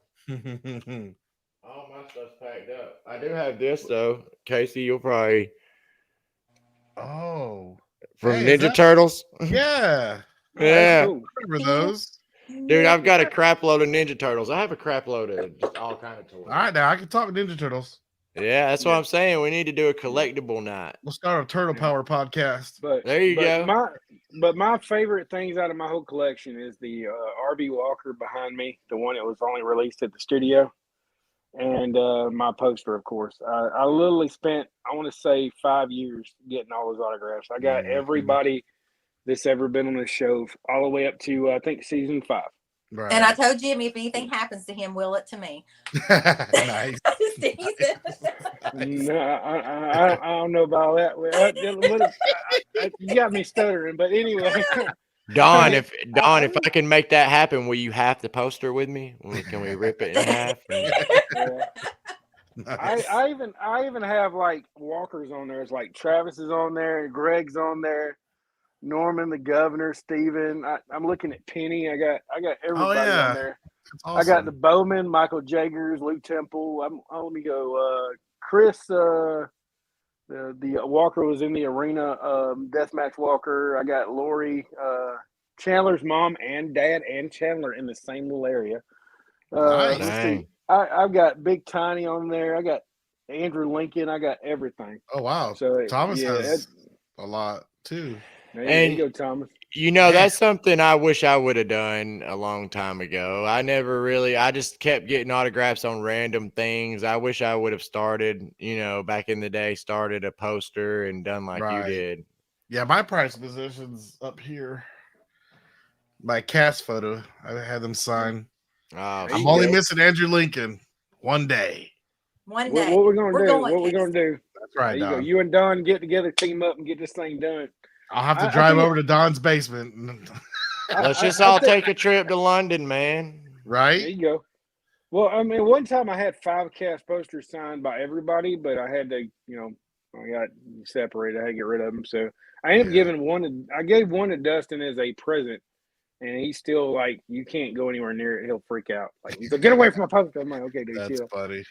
Speaker 5: All my stuff's packed up. I do have this though. Casey, you'll probably
Speaker 3: Oh,
Speaker 5: from
Speaker 3: hey,
Speaker 5: Ninja Turtles.
Speaker 3: Yeah.
Speaker 5: Yeah.
Speaker 2: Cool.
Speaker 3: Remember those?
Speaker 5: Dude, I've got a crap load of Ninja Turtles. I have a crap load of just all kind of toys.
Speaker 3: All right, now I can talk Ninja Turtles.
Speaker 5: Yeah, that's what I'm saying. We need to do a collectible night.
Speaker 3: We'll start a Turtle Power podcast.
Speaker 2: But
Speaker 5: there you go.
Speaker 2: My favorite things out of my whole collection is the RB Walker behind me, the one that was only released at the studio, and my poster, of course. I literally spent, I want to say, 5 years getting all those autographs. I got everybody that's ever been on this show all the way up to I think season 5.
Speaker 3: Right.
Speaker 4: And I told Jimmy if anything happens to him, will it to me.
Speaker 3: Nice.
Speaker 2: No, I don't know about that. You got me stuttering, but anyway.
Speaker 5: Don, if I can make that happen, will you have the poster with me? Can we rip it in half?
Speaker 3: Nice.
Speaker 2: I even have like walkers on there. It's like Travis is on there, Greg's on there, Norman, the governor, Steven. I'm looking at Penny. I got everybody on there.
Speaker 3: Awesome.
Speaker 2: I got the Bowman, Michael Jagers, Luke Temple. Let me go. Chris, the Walker was in the arena. Deathmatch Walker. I got Lori, Chandler's mom and dad, and Chandler in the same little area. Let's see. I've got Big Tiny on there. I got Andrew Lincoln. I got everything.
Speaker 3: Oh wow!
Speaker 2: So
Speaker 3: Thomas has a lot too.
Speaker 2: There you go, Thomas.
Speaker 5: That's something I wish I would have done a long time ago. I just kept getting autographs on random things. I wish I would have started, back in the day, started a poster and done like you did.
Speaker 3: Yeah, my prize position's up here. My cast photo. I had them sign.
Speaker 5: Oh,
Speaker 3: I'm only missing Andrew Lincoln. One day.
Speaker 4: One day.
Speaker 2: What we're gonna do?
Speaker 3: That's right,
Speaker 2: There you go.
Speaker 3: Don.
Speaker 2: You and Don get together, team up, and get this thing done.
Speaker 3: I'll have to drive over to Don's basement.
Speaker 5: Let's just all take a trip to London, man.
Speaker 3: Right?
Speaker 2: There you go. Well, I mean, one time I had 5 cast posters signed by everybody, but I had to, I got separated. I had to get rid of them. So I ended up giving one. I gave one to Dustin as a present, and he's still like, you can't go anywhere near it. He'll freak out. Like, he's like, get away from my poster. I'm like, okay, dude,
Speaker 3: That's
Speaker 2: chill.
Speaker 3: funny.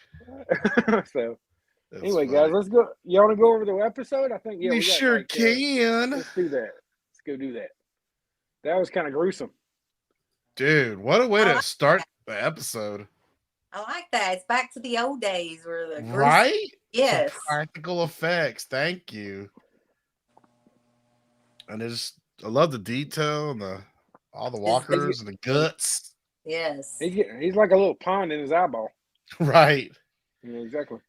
Speaker 2: So.
Speaker 3: That's
Speaker 2: anyway,
Speaker 3: funny.
Speaker 2: guys, let's go. You want to go over the episode? I think
Speaker 3: we sure can.
Speaker 2: Let's do that. Let's go do that. That was kind of gruesome,
Speaker 3: dude. What a way to start the episode!
Speaker 4: I like that. It's back to the old days where the
Speaker 3: right.
Speaker 4: Yes.
Speaker 3: Some practical effects. Thank you. And I love the detail and all the walkers and the guts.
Speaker 4: Yes.
Speaker 2: He's like a little pond in his eyeball.
Speaker 3: Right.
Speaker 2: Yeah, exactly.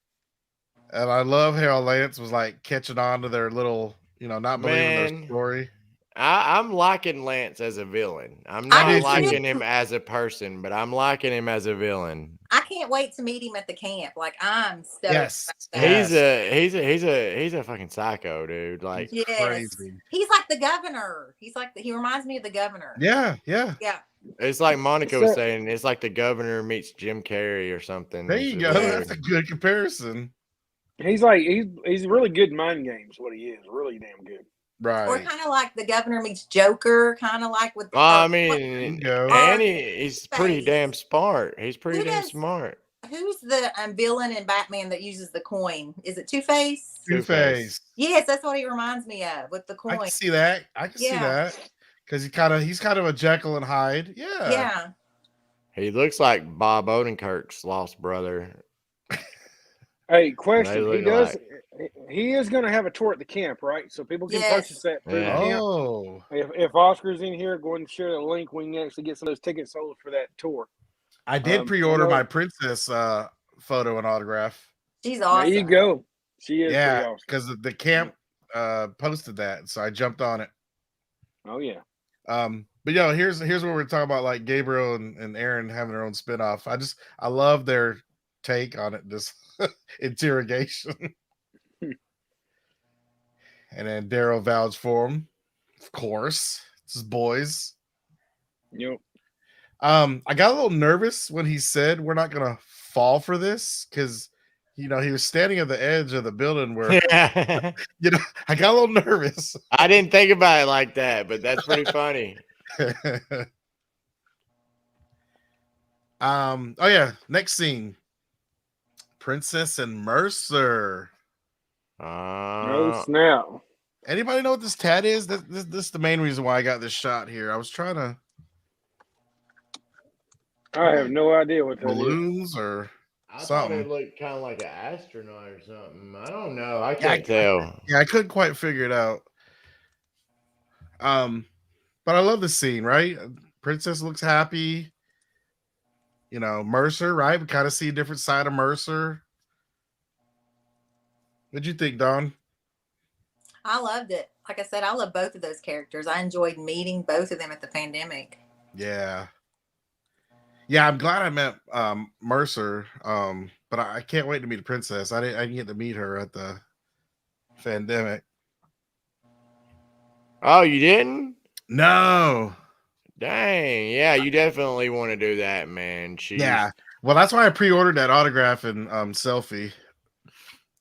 Speaker 3: And I love how Lance was like catching on to their little, not believing their story.
Speaker 5: I'm liking Lance as a villain. I'm not liking him as a person, but I'm liking him as a villain.
Speaker 4: I can't can't wait to meet him at the camp. Like I'm stoked.
Speaker 3: Yes.
Speaker 4: about that.
Speaker 5: He's a fucking psycho, dude. Like,
Speaker 3: He's
Speaker 4: Yes.
Speaker 3: crazy.
Speaker 4: He's like the governor. He reminds me of the governor.
Speaker 3: Yeah, yeah.
Speaker 4: Yeah.
Speaker 5: it's like Monica was
Speaker 2: So-
Speaker 5: saying, it's like the governor meets Jim Carrey or something.
Speaker 3: There
Speaker 5: It's
Speaker 3: you go.
Speaker 5: weird.
Speaker 3: That's a good comparison.
Speaker 2: He's like he's really good mind games. What he is, really damn good.
Speaker 3: Right.
Speaker 4: Or kind of like the governor meets Joker, kind of like with.
Speaker 5: I
Speaker 3: There you
Speaker 5: mean,
Speaker 3: go.
Speaker 5: and he's pretty damn smart. He's pretty
Speaker 4: Who
Speaker 5: damn
Speaker 4: does-
Speaker 5: smart.
Speaker 4: Who's the villain in Batman that uses the coin? Is it Two-Face?
Speaker 3: Two-Face.
Speaker 4: Yes, that's what he reminds me of with the
Speaker 3: I
Speaker 4: coin.
Speaker 3: can see that. I can see
Speaker 4: Yeah.
Speaker 3: that. Because he's kind of a Jekyll and Hyde. Yeah.
Speaker 4: Yeah.
Speaker 5: He looks like Bob Odenkirk's lost brother.
Speaker 2: Hey,
Speaker 5: They
Speaker 2: question.
Speaker 5: look
Speaker 2: He does. He is going to have a tour at the camp, right? So people can
Speaker 4: Yes.
Speaker 2: purchase that through
Speaker 5: Yeah.
Speaker 2: the camp.
Speaker 3: Oh.
Speaker 2: If Oscar's in here, go ahead and share the link. We can actually get some of those tickets sold for that tour.
Speaker 3: I did
Speaker 2: I
Speaker 3: pre-order
Speaker 2: know-
Speaker 3: my princess photo and autograph.
Speaker 4: She's awesome.
Speaker 2: There you go. She is pretty
Speaker 3: Yeah,
Speaker 2: awesome.
Speaker 3: because the camp posted that, so I jumped on it.
Speaker 2: Oh yeah.
Speaker 3: But here's what we're talking about, like Gabriel and Aaron having their own spinoff. I love their take on it, this interrogation. And then Daryl vouched for him, of course. It's his boys.
Speaker 2: Yep.
Speaker 3: I got a little nervous when he said we're not gonna fall for this, because he was standing at the edge of the building where
Speaker 5: I
Speaker 3: I got a little nervous.
Speaker 5: didn't think about it like that, but that's pretty funny.
Speaker 3: Oh yeah, next scene. Princess and Mercer.
Speaker 2: No snap.
Speaker 3: Anybody know what this tat is? This is the main reason why I got this shot here. I was trying to
Speaker 2: I have no idea what that is.
Speaker 3: balloons or
Speaker 5: I thought
Speaker 3: something.
Speaker 5: it looked kind of like an astronaut or something. I don't know. I
Speaker 3: Yeah,
Speaker 5: can't tell.
Speaker 3: yeah, I couldn't quite figure it out. But I love the scene, right? Princess looks happy. Mercer, right? We kind of see a different side of Mercer. What'd you think, Don?
Speaker 4: I loved it. Like I said, I love both of those characters. I enjoyed meeting both of them at the pandemic.
Speaker 3: Yeah. Yeah, I'm glad I met Mercer. But I can't wait to meet the princess. I didn't get to meet her at the pandemic.
Speaker 5: Oh, you didn't?
Speaker 3: No.
Speaker 5: Dang. Yeah, you definitely want to do that, man.
Speaker 3: Yeah. Well, that's why I pre-ordered that autograph and selfie.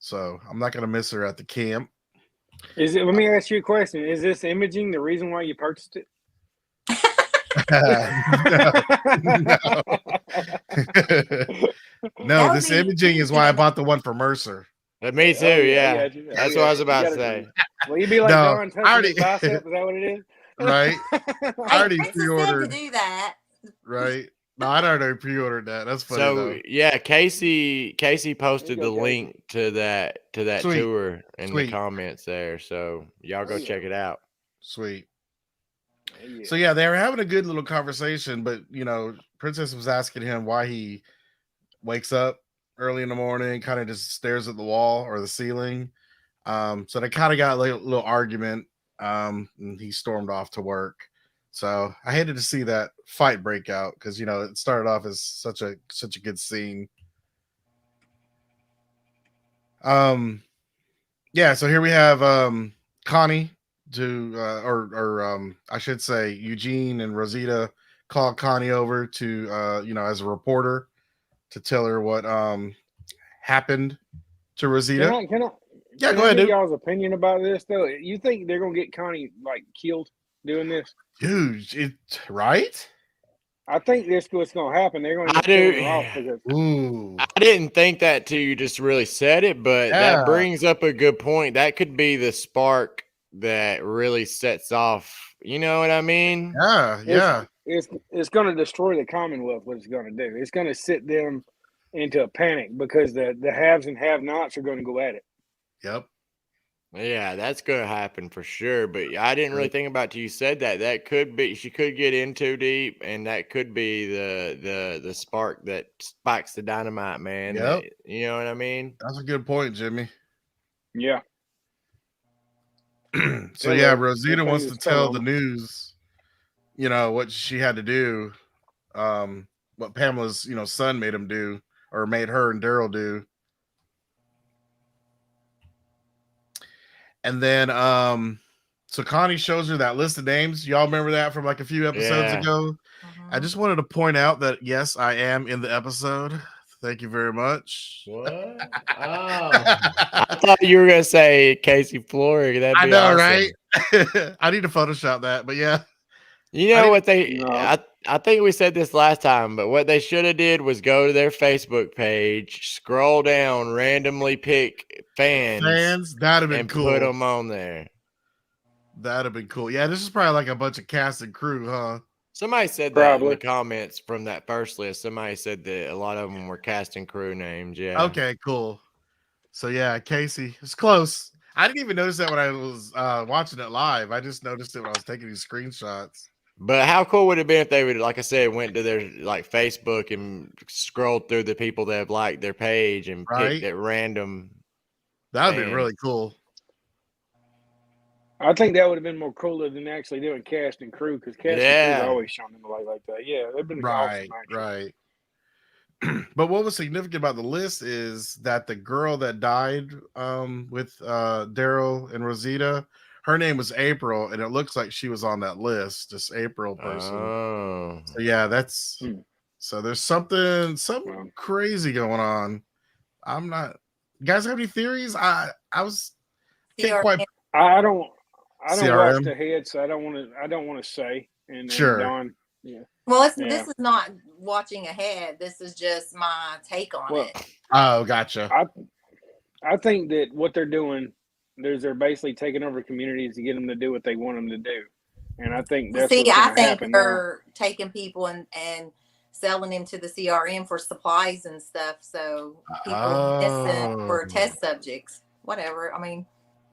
Speaker 3: So I'm not gonna miss her at the camp.
Speaker 2: Let me ask you a question. Is this imaging the reason why you purchased it?
Speaker 3: No, this imaging is why I bought the one for Mercer.
Speaker 5: Me too,
Speaker 2: Oh,
Speaker 5: yeah.
Speaker 2: I got you.
Speaker 5: That's
Speaker 2: I
Speaker 5: what I
Speaker 2: got
Speaker 5: was
Speaker 2: you.
Speaker 5: about
Speaker 2: You
Speaker 5: to
Speaker 2: gotta
Speaker 5: say.
Speaker 2: Will you be like
Speaker 3: No,
Speaker 2: Don touching
Speaker 3: I already-
Speaker 2: his bicep? Is that what it is?
Speaker 3: Right? I already
Speaker 4: Princess said
Speaker 3: pre-ordered.
Speaker 4: to do that.
Speaker 3: Right? No, I already pre-ordered that. That's funny
Speaker 5: So
Speaker 3: though.
Speaker 5: yeah, Casey posted
Speaker 2: There
Speaker 5: the
Speaker 2: you go, Casey.
Speaker 5: link to that
Speaker 3: Sweet.
Speaker 5: tour in
Speaker 3: Sweet.
Speaker 5: the comments there. So y'all go
Speaker 2: Oh, yeah.
Speaker 5: check it out.
Speaker 3: Sweet.
Speaker 2: Yeah.
Speaker 3: So yeah, they were having a good little conversation, but Princess was asking him why he wakes up early in the morning, kind of just stares at the wall or the ceiling. So they kind of got a little argument. And he stormed off to work. So I hated to see that fight break out because it started off as such a good scene. Yeah, so here we have Connie I should say Eugene and Rosita called Connie over to as a reporter to tell her what happened to Rosita.
Speaker 2: Can I
Speaker 3: Yeah,
Speaker 2: can
Speaker 3: go
Speaker 2: I
Speaker 3: ahead,
Speaker 2: get
Speaker 3: dude.
Speaker 2: y'all's opinion about this though? You think they're gonna get Connie killed doing this?
Speaker 3: Dude, right?
Speaker 2: I think this is what's gonna happen. They're gonna
Speaker 5: I
Speaker 2: get killing
Speaker 5: do.
Speaker 2: her off because
Speaker 3: Ooh.
Speaker 5: I didn't think that till you just really said it, but
Speaker 3: Yeah.
Speaker 5: that brings up a good point. That could be the spark that really sets off. You know what I mean?
Speaker 3: Yeah.
Speaker 2: it's gonna destroy the Commonwealth. What it's gonna do? It's gonna sit them into a panic because the haves and have-nots are gonna go at it.
Speaker 3: Yep.
Speaker 5: Yeah, that's gonna happen for sure. But I didn't really think about it till you said that. That could be she could get in too deep, and that could be the spark that spikes the dynamite, man.
Speaker 3: Yep.
Speaker 5: You know what I mean?
Speaker 3: That's a good point, Jimmy.
Speaker 2: Yeah.
Speaker 3: So
Speaker 2: Yeah,
Speaker 3: yeah,
Speaker 2: well,
Speaker 3: Rosita
Speaker 2: that's
Speaker 3: wants
Speaker 2: how
Speaker 3: to
Speaker 2: you
Speaker 3: tell
Speaker 2: spell
Speaker 3: the
Speaker 2: them.
Speaker 3: news, what she had to do, what Pamela's, son made him do or made her and Daryl do. And then so Connie shows her that list of names. Y'all remember that from like a few episodes ago? I just wanted to point out that yes, I am in the episode. Thank you very much.
Speaker 5: What? Oh, I thought you were gonna say Casey Flory. That'd be
Speaker 3: I know,
Speaker 5: awesome.
Speaker 3: right? I need to Photoshop that, but yeah.
Speaker 5: You know what they?
Speaker 2: No.
Speaker 5: I think we said this last time, but what they should have did was go to their Facebook page, scroll down, randomly pick fans
Speaker 3: That'd have been
Speaker 5: and
Speaker 3: cool.
Speaker 5: put them on there.
Speaker 3: That'd have been cool. Yeah, this is probably like a bunch of cast and crew, huh?
Speaker 5: Somebody said that in
Speaker 2: Probably.
Speaker 5: the comments from that first list. Somebody said that a lot of them were cast and crew names. Yeah.
Speaker 3: Okay, cool. So yeah, Casey, it's close. I didn't even notice that when I was watching it live. I just noticed it when I was taking these screenshots.
Speaker 5: But how cool would it be if they would, like I said, went to their like Facebook and scrolled through the people that have liked their page and picked at random?
Speaker 3: That would be really cool.
Speaker 2: I think that would have been more cooler than actually doing cast and crew, because cast and crew's always shown them like that. Yeah, it'd been awesome, actually.
Speaker 3: Right. But what was significant about the list is that the girl that died with Daryl and Rosita, her name was April, and it looks like she was on that list, this April person.
Speaker 5: Oh.
Speaker 3: So yeah, that's so there's something crazy going on. I'm not. You guys have any theories? I was can't quite.
Speaker 2: I don't
Speaker 3: CRM?
Speaker 2: watch ahead, so I don't want to say. And
Speaker 3: Sure.
Speaker 2: Dawn, yeah.
Speaker 4: Well, this is not watching ahead. This is just my take on it.
Speaker 3: Oh, gotcha.
Speaker 2: I think that what they're doing, they're basically taking over communities to get them to do what they want them to do, and I think that's
Speaker 4: I think they're taking people and selling them to the CRM for supplies and stuff. So people listen for test subjects, whatever. I mean,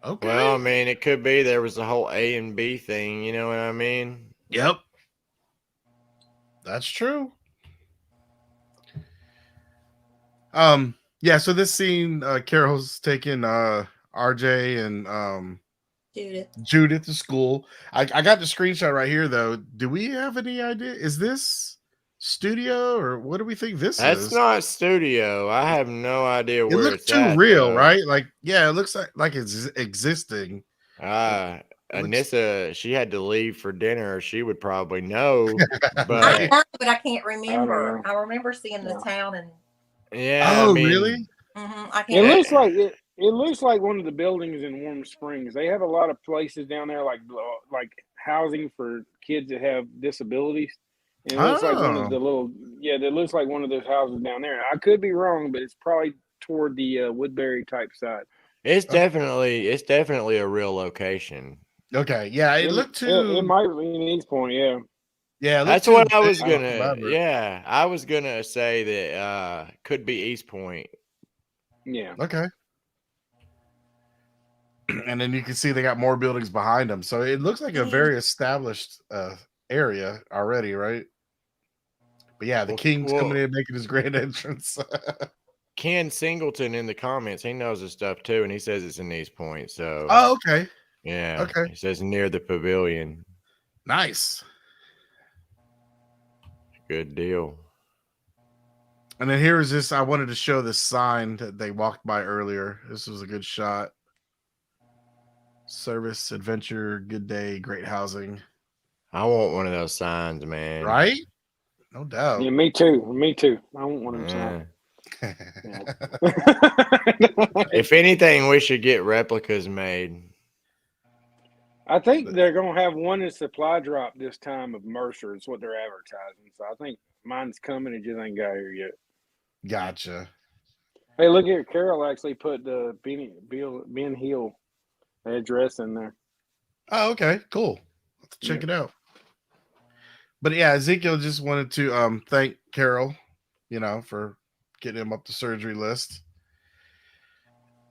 Speaker 3: okay.
Speaker 5: Well, I mean, it could be there was a whole A and B thing. You know what I mean?
Speaker 3: Yep. That's true. Yeah, so this scene, Carol's taking RJ and Judith to school. I got the screenshot right here though. Do we have any idea? Is this studio or what do we think this is?
Speaker 5: That's not studio. I have no idea where
Speaker 3: it looks
Speaker 5: it's
Speaker 3: too
Speaker 5: at,
Speaker 3: real,
Speaker 5: though.
Speaker 3: right? Like, yeah, it looks like it's existing.
Speaker 5: Anissa, she had to leave for dinner. She would probably know, but
Speaker 4: I know, but I can't remember. I remember seeing the town and.
Speaker 5: Yeah.
Speaker 3: Oh,
Speaker 5: I mean,
Speaker 3: really?
Speaker 4: I can't.
Speaker 2: It looks like it looks like one of the buildings in Warm Springs. They have a lot of places down there, like housing for kids that have disabilities. And it looks like one of the little, that looks like one of those houses down there. I could be wrong, but it's probably toward the Woodbury type side.
Speaker 5: It's definitely a real location.
Speaker 3: Okay, yeah, it looked too.
Speaker 2: It might be in East Point, yeah.
Speaker 3: Yeah,
Speaker 5: that's what I was gonna. Yeah, I was gonna say that could be East Point.
Speaker 2: Yeah.
Speaker 3: Okay. And then you can see they got more buildings behind them, so it looks like a very established area already, right? But yeah, the King's coming in making his grand entrance.
Speaker 5: Ken Singleton in the comments, he knows his stuff too, and he says it's in East Point. So
Speaker 3: okay.
Speaker 5: Yeah.
Speaker 3: Okay.
Speaker 5: He says near the pavilion.
Speaker 3: Nice.
Speaker 5: Good deal.
Speaker 3: And then here is this. I wanted to show this sign that they walked by earlier. This was a good shot. Service, adventure, good day, great housing.
Speaker 5: I want one of those signs, man.
Speaker 3: Right? No doubt.
Speaker 2: Yeah, me too. Me too. I want one of those signs.
Speaker 5: If anything, we should get replicas made.
Speaker 2: I think they're going to have one in supply drop this time of Mercer. It's what they're advertising. So I think mine's coming. It just ain't got here yet.
Speaker 3: Gotcha.
Speaker 2: Hey, look here. Carol actually put the Ben Hill address in there.
Speaker 3: Oh, okay. Cool. Let's check it out. But yeah, Ezekiel just wanted to thank Carol, for getting him up the surgery list.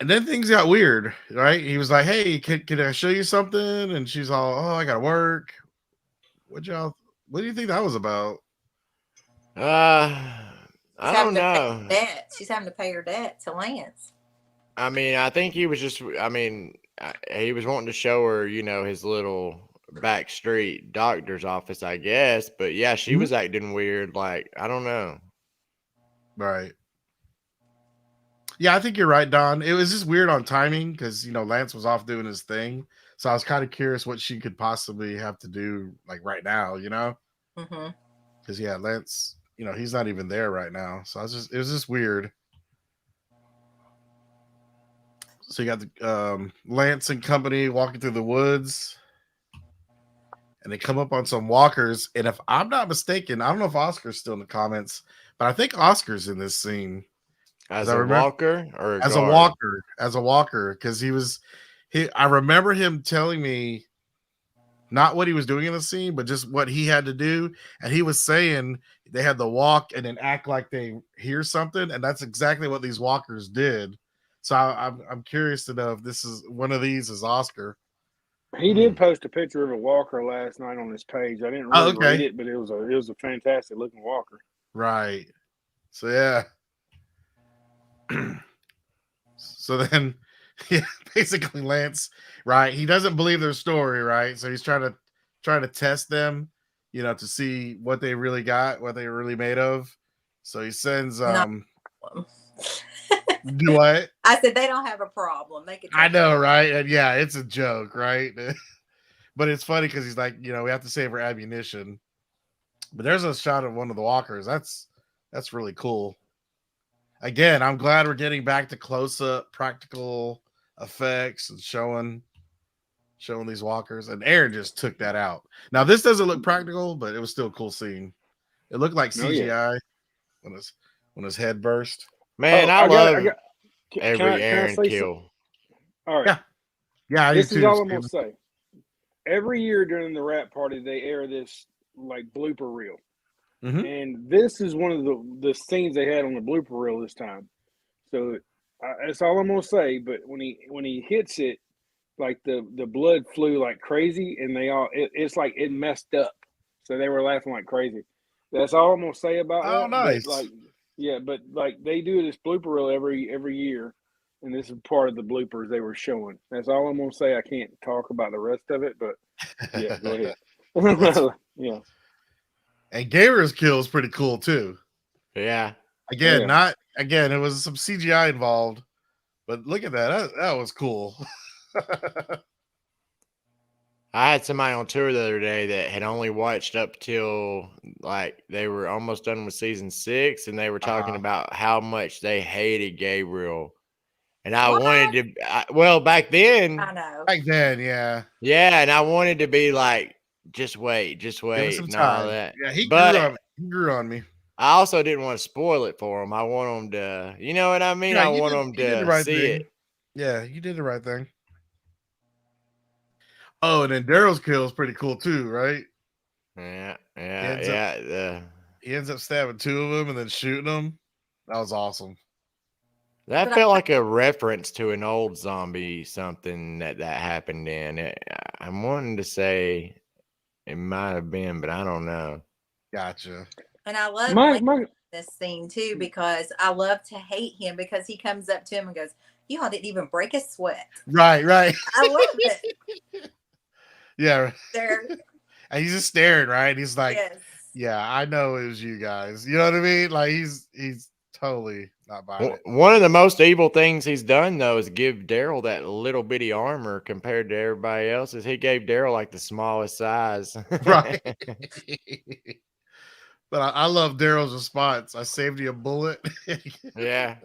Speaker 3: And then things got weird, right? He was like, "Hey, can I show you something?" And she's all, "Oh, I gotta work." What do you think that was about?
Speaker 5: I don't know.
Speaker 4: She's having to pay her debt to Lance.
Speaker 5: I mean, I think he was just. I mean, he was wanting to show her, his little back street doctor's office, I guess. But yeah, she was acting weird. Like, I don't know.
Speaker 3: Right. Yeah, I think you're right, Don. It was just weird on timing because Lance was off doing his thing, so I was kind of curious what she could possibly have to do like right now,
Speaker 4: Mm-hmm.
Speaker 3: because Lance, he's not even there right now, so it was just weird. So you got the Lance and company walking through the woods, and they come up on some walkers. And if I'm not mistaken, I don't know if Oscar's still in the comments, but I think Oscar's in this scene.
Speaker 5: As
Speaker 3: I
Speaker 5: a
Speaker 3: remember
Speaker 5: walker or a
Speaker 3: as a
Speaker 5: guard?
Speaker 3: walker, because I remember him telling me not what he was doing in the scene, but just what he had to do. And he was saying they had to walk and then act like they hear something, and that's exactly what these walkers did. So I'm curious to know if this is one of these is Oscar.
Speaker 2: He did post a picture of a walker last night on his page. I didn't
Speaker 3: Oh,
Speaker 2: really
Speaker 3: okay.
Speaker 2: read it, but it was a fantastic looking walker.
Speaker 3: Right. So yeah. So then, basically Lance, right? He doesn't believe their story, right? So he's trying to test them, to see what they really got, what they were really made of. So he sends do what?
Speaker 4: I said they don't have a problem. They could.
Speaker 3: I know, right? And yeah, it's a joke, right? But it's funny because he's like, we have to save our ammunition. But there's a shot of one of the walkers. That's really cool. Again, I'm glad we're getting back to close-up practical effects and showing these walkers. And Aaron just took that out. Now this doesn't look practical, but it was still a cool scene. It looked like CGI when his head burst.
Speaker 5: Man, I love every Aaron kill.
Speaker 2: All right.
Speaker 3: Yeah.
Speaker 2: This is all I'm gonna say. Every year during the rap party, they air this like blooper reel. Mm-hmm. And this is one of the scenes they had on the blooper reel this time. So that's all I'm gonna say. But when he hits it, like the blood flew like crazy, and it's like it messed up. So they were laughing like crazy. That's all I'm gonna say about that.
Speaker 3: Oh, nice.
Speaker 2: But they do this blooper reel every year, and this is part of the bloopers they were showing. That's all I'm gonna say. I can't talk about the rest of it, but yeah, go ahead. Yeah.
Speaker 3: And Gabriel's kill is pretty cool too.
Speaker 5: Yeah.
Speaker 3: Again, it was some CGI involved, but look at that. That was cool.
Speaker 5: I had somebody on tour the other day that had only watched up till like they were almost done with season 6, and they were talking about how much they hated Gabriel. And I wanted to, back then.
Speaker 4: I know.
Speaker 3: Back then, yeah.
Speaker 5: Yeah, and I wanted to be like, just wait,
Speaker 3: Give him some
Speaker 5: and
Speaker 3: time.
Speaker 5: all that.
Speaker 3: Yeah, he grew on me.
Speaker 5: I also didn't want to spoil it for him. I want them to, you know what I mean?
Speaker 3: Yeah,
Speaker 5: I want them to see it.
Speaker 3: Yeah, you did the right thing. Oh, and then Daryl's kill is pretty cool too, right?
Speaker 5: Yeah.
Speaker 3: He ends up stabbing 2 of them and then shooting them. That was awesome.
Speaker 5: That felt like a reference to an old zombie something that happened in. I'm wanting to say it might have been, but I don't know.
Speaker 3: Gotcha.
Speaker 4: And I love this scene too, because I love to hate him because he comes up to him and goes, "You all didn't even break a sweat."
Speaker 3: Right.
Speaker 4: I love it.
Speaker 3: Yeah.
Speaker 4: And
Speaker 3: he's just staring, right? He's like,
Speaker 4: yes.
Speaker 3: Yeah, I know it was you guys. You know what I mean? Like he's totally not buying it.
Speaker 5: One of the most evil things he's done though is give Daryl that little bitty armor compared to everybody else's. He gave Daryl like the smallest size.
Speaker 3: Right. But I love Daryl's response. I saved you a bullet.
Speaker 5: Yeah.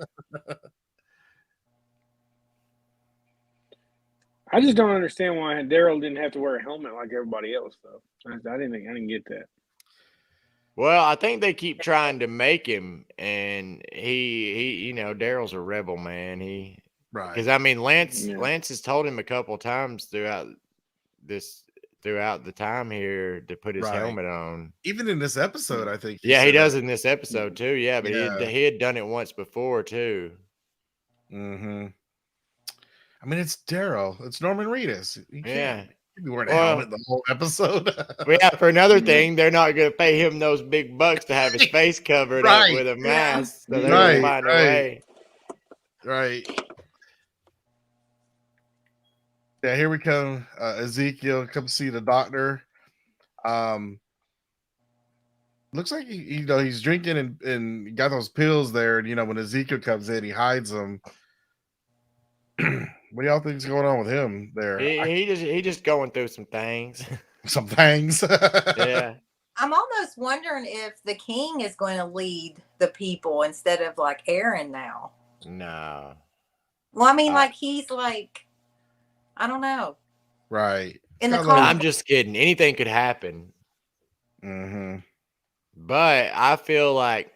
Speaker 2: I just don't understand why Daryl didn't have to wear a helmet like everybody else, though. I didn't get that.
Speaker 5: Well, I think they keep trying to make him, and he Daryl's a rebel, man.
Speaker 3: Right.
Speaker 5: Because I mean, Lance has told him a couple of times throughout the time here to put his helmet on.
Speaker 3: Even in this episode, I think.
Speaker 5: He does in this episode too. Yeah, but he had done it once before too.
Speaker 3: Mm-hmm. I mean, it's Daryl. It's Norman Reedus. You can't be wearing a helmet the whole episode.
Speaker 5: For another thing, they're not going to pay him those big bucks to have his face covered up with a mask. So they're going to find a way.
Speaker 3: Right. Yeah, here we come. Ezekiel, come see the doctor. Looks like he's drinking and got those pills there. And when Ezekiel comes in, he hides them. What do y'all think is going on with him there?
Speaker 5: He just going through some things.
Speaker 3: Some things.
Speaker 5: Yeah.
Speaker 4: I'm almost wondering if the king is going to lead the people instead of like Aaron now.
Speaker 5: No.
Speaker 4: Well, I mean, like he's like, I don't know.
Speaker 3: Right.
Speaker 4: In the
Speaker 5: I'm just kidding. Anything could happen.
Speaker 3: Mm-hmm.
Speaker 5: But I feel like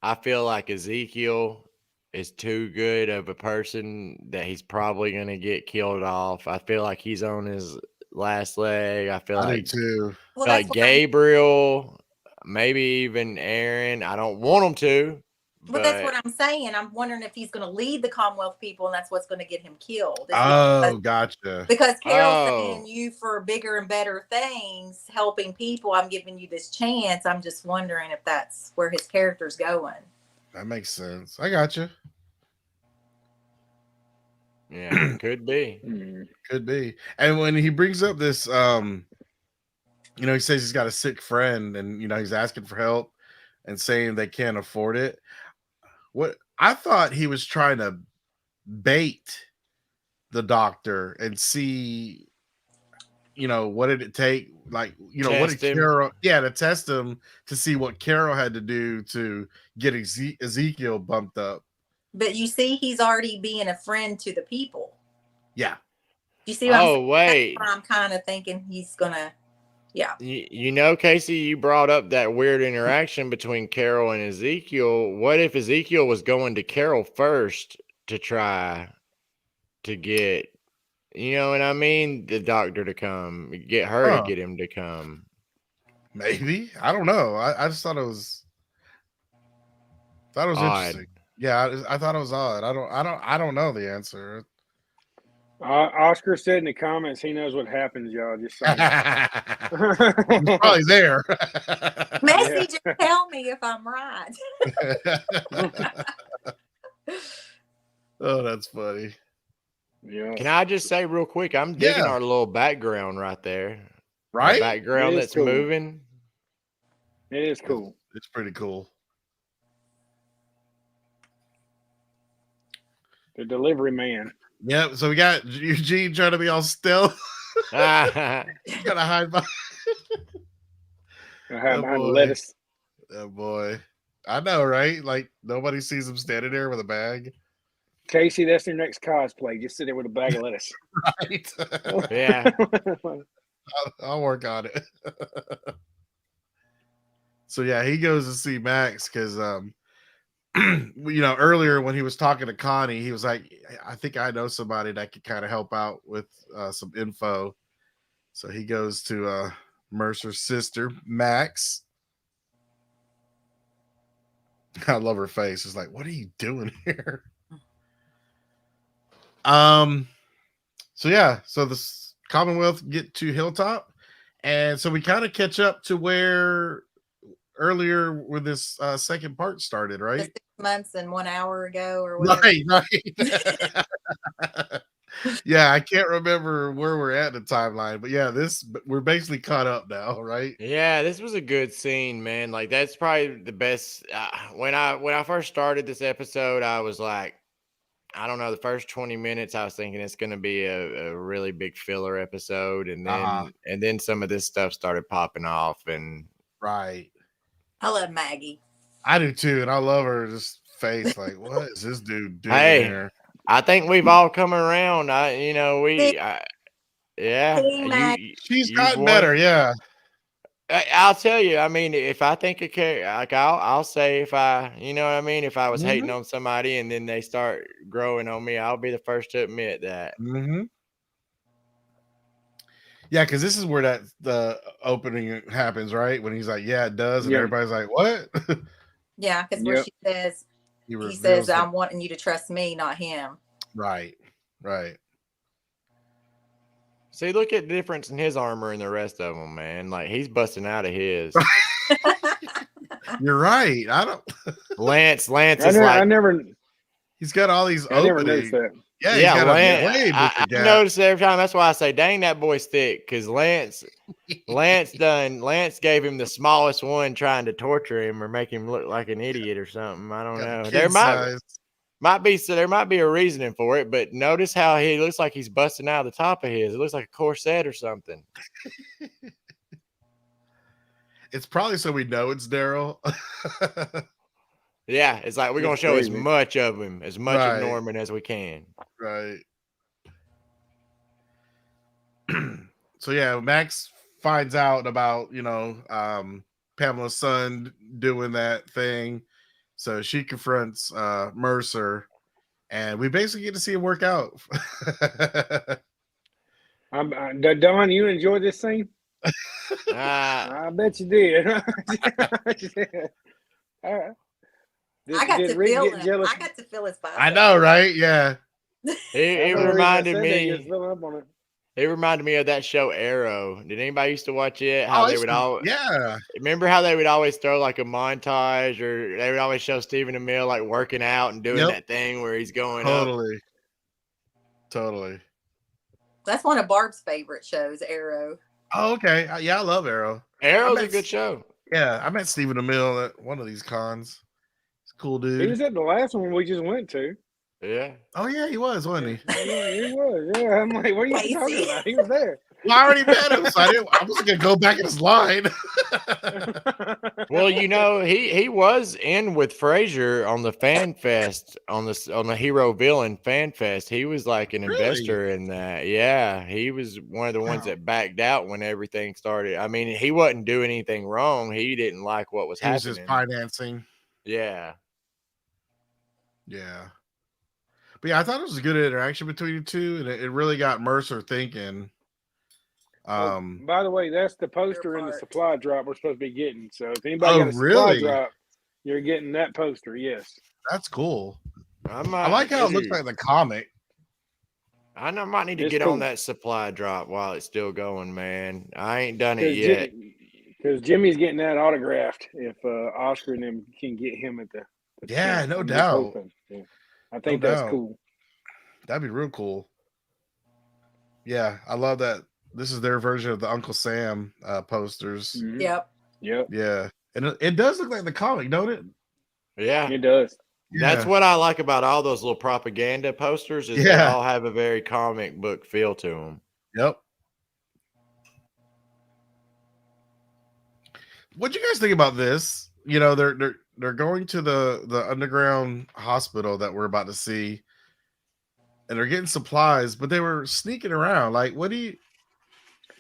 Speaker 5: Ezekiel is too good of a person that he's probably going to get killed off. I feel like he's on his last leg. I feel
Speaker 3: do too.
Speaker 4: Well,
Speaker 5: like Gabriel, maybe even Aaron. I don't want him to.
Speaker 4: But that's what I'm saying. I'm wondering if he's going to lead the Commonwealth people, and that's what's going to get him killed.
Speaker 3: Gotcha.
Speaker 4: Because Carol's saying you for bigger and better things, helping people. I'm giving you this chance. I'm just wondering if that's where his character's going.
Speaker 3: That makes sense. I gotcha.
Speaker 5: Yeah, could be.
Speaker 3: Could be. And when he brings up this, he says he's got a sick friend, and he's asking for help and saying they can't afford it. What I thought he was trying to bait the doctor and see, what did it take? Like, what did Carol? Yeah, to test him to see what Carol had to do to get Ezekiel bumped up.
Speaker 4: But you see, he's already being a friend to the people.
Speaker 3: Yeah.
Speaker 4: You see what I'm saying?
Speaker 5: Wait.
Speaker 4: That's why I'm kind of thinking he's gonna. Yeah.
Speaker 5: Casey, you brought up that weird interaction between Carol and Ezekiel. What if Ezekiel was going to Carol first to try to get, the doctor to come, get her to get him to come?
Speaker 3: Maybe. I don't know. I just thought it was odd. Interesting. Yeah, I thought it was odd. I don't know the answer.
Speaker 2: Oscar said in the comments he knows what happens, y'all. Just saying.
Speaker 3: He's probably there.
Speaker 4: Message and tell me if I'm right.
Speaker 3: Oh, that's funny.
Speaker 2: Yeah.
Speaker 5: Can I just say real quick, I'm digging our little background right there.
Speaker 3: Right?
Speaker 5: The background that's moving.
Speaker 2: It is cool.
Speaker 3: It's pretty cool.
Speaker 2: The delivery man.
Speaker 3: Yep. So we got Eugene trying to be all stealth. Gotta hide behind.
Speaker 2: Behind the lettuce.
Speaker 3: Oh boy. I know, right? Like nobody sees him standing there with a bag.
Speaker 2: Casey, that's your next cosplay. Just sit there with a bag of lettuce.
Speaker 3: Right.
Speaker 5: Yeah.
Speaker 3: I'll work on it. So yeah, he goes to see Max because earlier when he was talking to Connie, he was like, I think I know somebody that could kind of help out with some info. So he goes to Mercer's sister, Max. I love her face. It's like, what are you doing here? So the Commonwealth get to Hilltop, and so we kind of catch up to where earlier where this second part started, right?
Speaker 4: 6 months and 1 hour ago or whatever.
Speaker 3: Right. Yeah, I can't remember where we're at in the timeline, but yeah, we're basically caught up now, right?
Speaker 5: Yeah, this was a good scene, man. Like that's probably the best. When I first started this episode, I was like, I don't know, the first 20 minutes, I was thinking it's going to be a really big filler episode, and then some of this stuff started popping off, and
Speaker 3: right.
Speaker 4: I love Maggie.
Speaker 3: I do too, and I love her just face. Like, what is this dude doing here?
Speaker 5: I think we've all come around.
Speaker 3: She's gotten better. Yeah.
Speaker 5: I'll tell you. I mean, if I think a character, like I'll say if I, you know what I mean. If I was hating on somebody and then they start growing on me, I'll be the first to admit that.
Speaker 3: Mm-hmm. Yeah, because this is where the opening happens, right? When he's like, "Yeah, it does," and everybody's like, "What?"
Speaker 4: Yeah, because where she says, he says, "I'm wanting you to trust me, not him."
Speaker 3: Right.
Speaker 5: See, look at the difference in his armor and the rest of them, man. Like he's busting out of his.
Speaker 3: You're right. I don't.
Speaker 5: Lance is like.
Speaker 2: I never.
Speaker 3: He's got all these.
Speaker 2: I never noticed that.
Speaker 3: Yeah, he's got
Speaker 5: Lance.
Speaker 3: a way bigger
Speaker 5: I
Speaker 3: gap.
Speaker 5: notice every time. That's why I say, "Dang, that boy's thick." Because Lance gave him the smallest one, trying to torture him or make him look like an idiot or something. I don't know. There might be a reasoning for it, but notice how he looks like he's busting out the top of his. It looks like a corset or something.
Speaker 3: It's probably so we know it's Daryl.
Speaker 5: Yeah, it's like we're gonna show as much of him, as much of Norman as we can.
Speaker 3: Right. So yeah, Max finds out about Pamela's son doing that thing. So she confronts Mercer, and we basically get to see it work out.
Speaker 2: Don, you enjoyed this scene? I bet you did. I
Speaker 4: got to feel him. I got to feel his body.
Speaker 3: I know, right? Yeah.
Speaker 5: It reminded me. It reminded me of that show Arrow. Did anybody used to watch it? Remember how they would always throw like a montage, or they would always show Stephen Amell like working out and doing that thing where he's going
Speaker 3: Totally.
Speaker 4: That's one of Barb's favorite shows, Arrow.
Speaker 3: Oh, okay. Yeah, I love Arrow.
Speaker 5: Arrow's a good show.
Speaker 3: Yeah, I met Stephen Amell at one of these cons. He's a cool dude.
Speaker 2: He was at the last one we just went to.
Speaker 5: Yeah.
Speaker 3: Oh yeah, he was, wasn't he?
Speaker 2: Yeah, he was. Yeah, I'm like, what are you talking about? He was there.
Speaker 3: Well, I already met him, so I wasn't gonna go back in his line.
Speaker 5: Well, he was in with Frasier on the Fan Fest on the Hero Villain Fan Fest. He was like an investor in that. Yeah, he was one of the ones that backed out when everything started. I mean, he wasn't doing anything wrong. He didn't like what was happening.
Speaker 3: He was just financing.
Speaker 5: Yeah.
Speaker 3: Yeah. But yeah, I thought it was a good interaction between the two, and it really got Mercer thinking.
Speaker 2: By the way, that's the poster in the supply drop we're supposed to be getting. So if anybody got a supply drop, you're getting that poster. Yes,
Speaker 3: that's cool. I like how it looks like the comic.
Speaker 5: I might need to get on that supply drop while it's still going, man. I ain't done it yet.
Speaker 2: Because Jimmy's getting that autographed if Oscar and them can get him at the
Speaker 3: no doubt.
Speaker 2: Yeah. I think that's cool.
Speaker 3: That'd be real cool. Yeah, I love that. This is their version of the Uncle Sam posters.
Speaker 2: Mm-hmm.
Speaker 4: Yep.
Speaker 3: Yeah. And it does look like the comic, don't it?
Speaker 5: Yeah.
Speaker 2: It does.
Speaker 3: Yeah.
Speaker 5: That's what I like about all those little propaganda posters is they all have a very comic book feel to them.
Speaker 3: Yep. What'd you guys think about this? They're going to the underground hospital that we're about to see, and they're getting supplies, but they were sneaking around. Like, what do you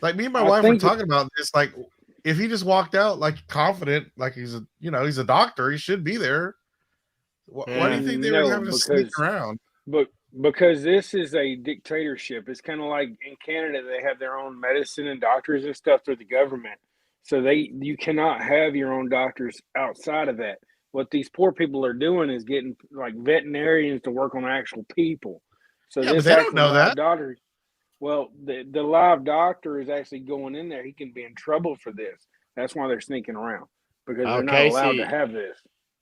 Speaker 3: like? Me and my wife were talking about this. Like, if he just walked out like confident, like he's a doctor, he should be there. Why do you think they were having to sneak around?
Speaker 2: But because this is a dictatorship, it's kind of like in Canada, they have their own medicine and doctors and stuff through the government. So you cannot have your own doctors outside of that. What these poor people are doing is getting like veterinarians to work on actual people. So
Speaker 3: but they don't know that.
Speaker 2: Doctor, well, the live doctor is actually going in there. He can be in trouble for this. That's why they're sneaking around, because they're not allowed to have this.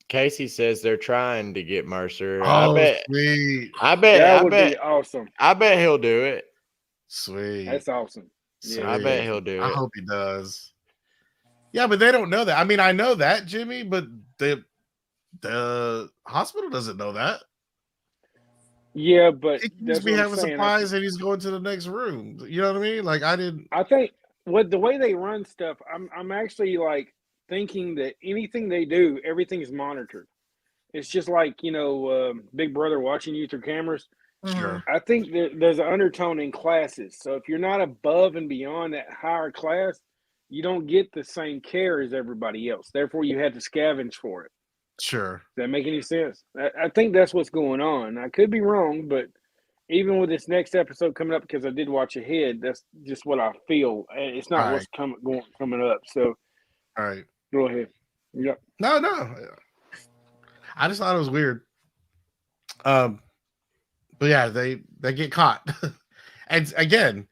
Speaker 5: Casey says they're trying to get Mercer.
Speaker 3: Oh, sweet.
Speaker 5: I bet
Speaker 2: that would be awesome.
Speaker 5: I bet he'll do it.
Speaker 3: Sweet.
Speaker 2: That's awesome.
Speaker 3: Yeah.
Speaker 5: I bet he'll do it.
Speaker 3: I hope he does. Yeah, but they don't know that. I mean, I know that, Jimmy, but the hospital doesn't know that.
Speaker 2: Yeah, but
Speaker 3: he can just be having supplies and he's going to the next room. You know what I mean? Like, I think the way they run stuff, I'm actually like thinking that anything they do, everything's monitored. It's just like, Big Brother watching you through cameras. Sure.
Speaker 2: I think there's an undertone in classes. So if you're not above and beyond that higher class, you don't get the same care as everybody else. Therefore, you had to scavenge for it.
Speaker 3: Sure.
Speaker 2: Does that make any sense? I think that's what's going on. I could be wrong, but even with this next episode coming up, because I did watch ahead, that's just what I feel. It's not what's coming up. So,
Speaker 3: all right,
Speaker 2: go ahead. Yep.
Speaker 3: No. I just thought it was weird. But yeah, they get caught, and again,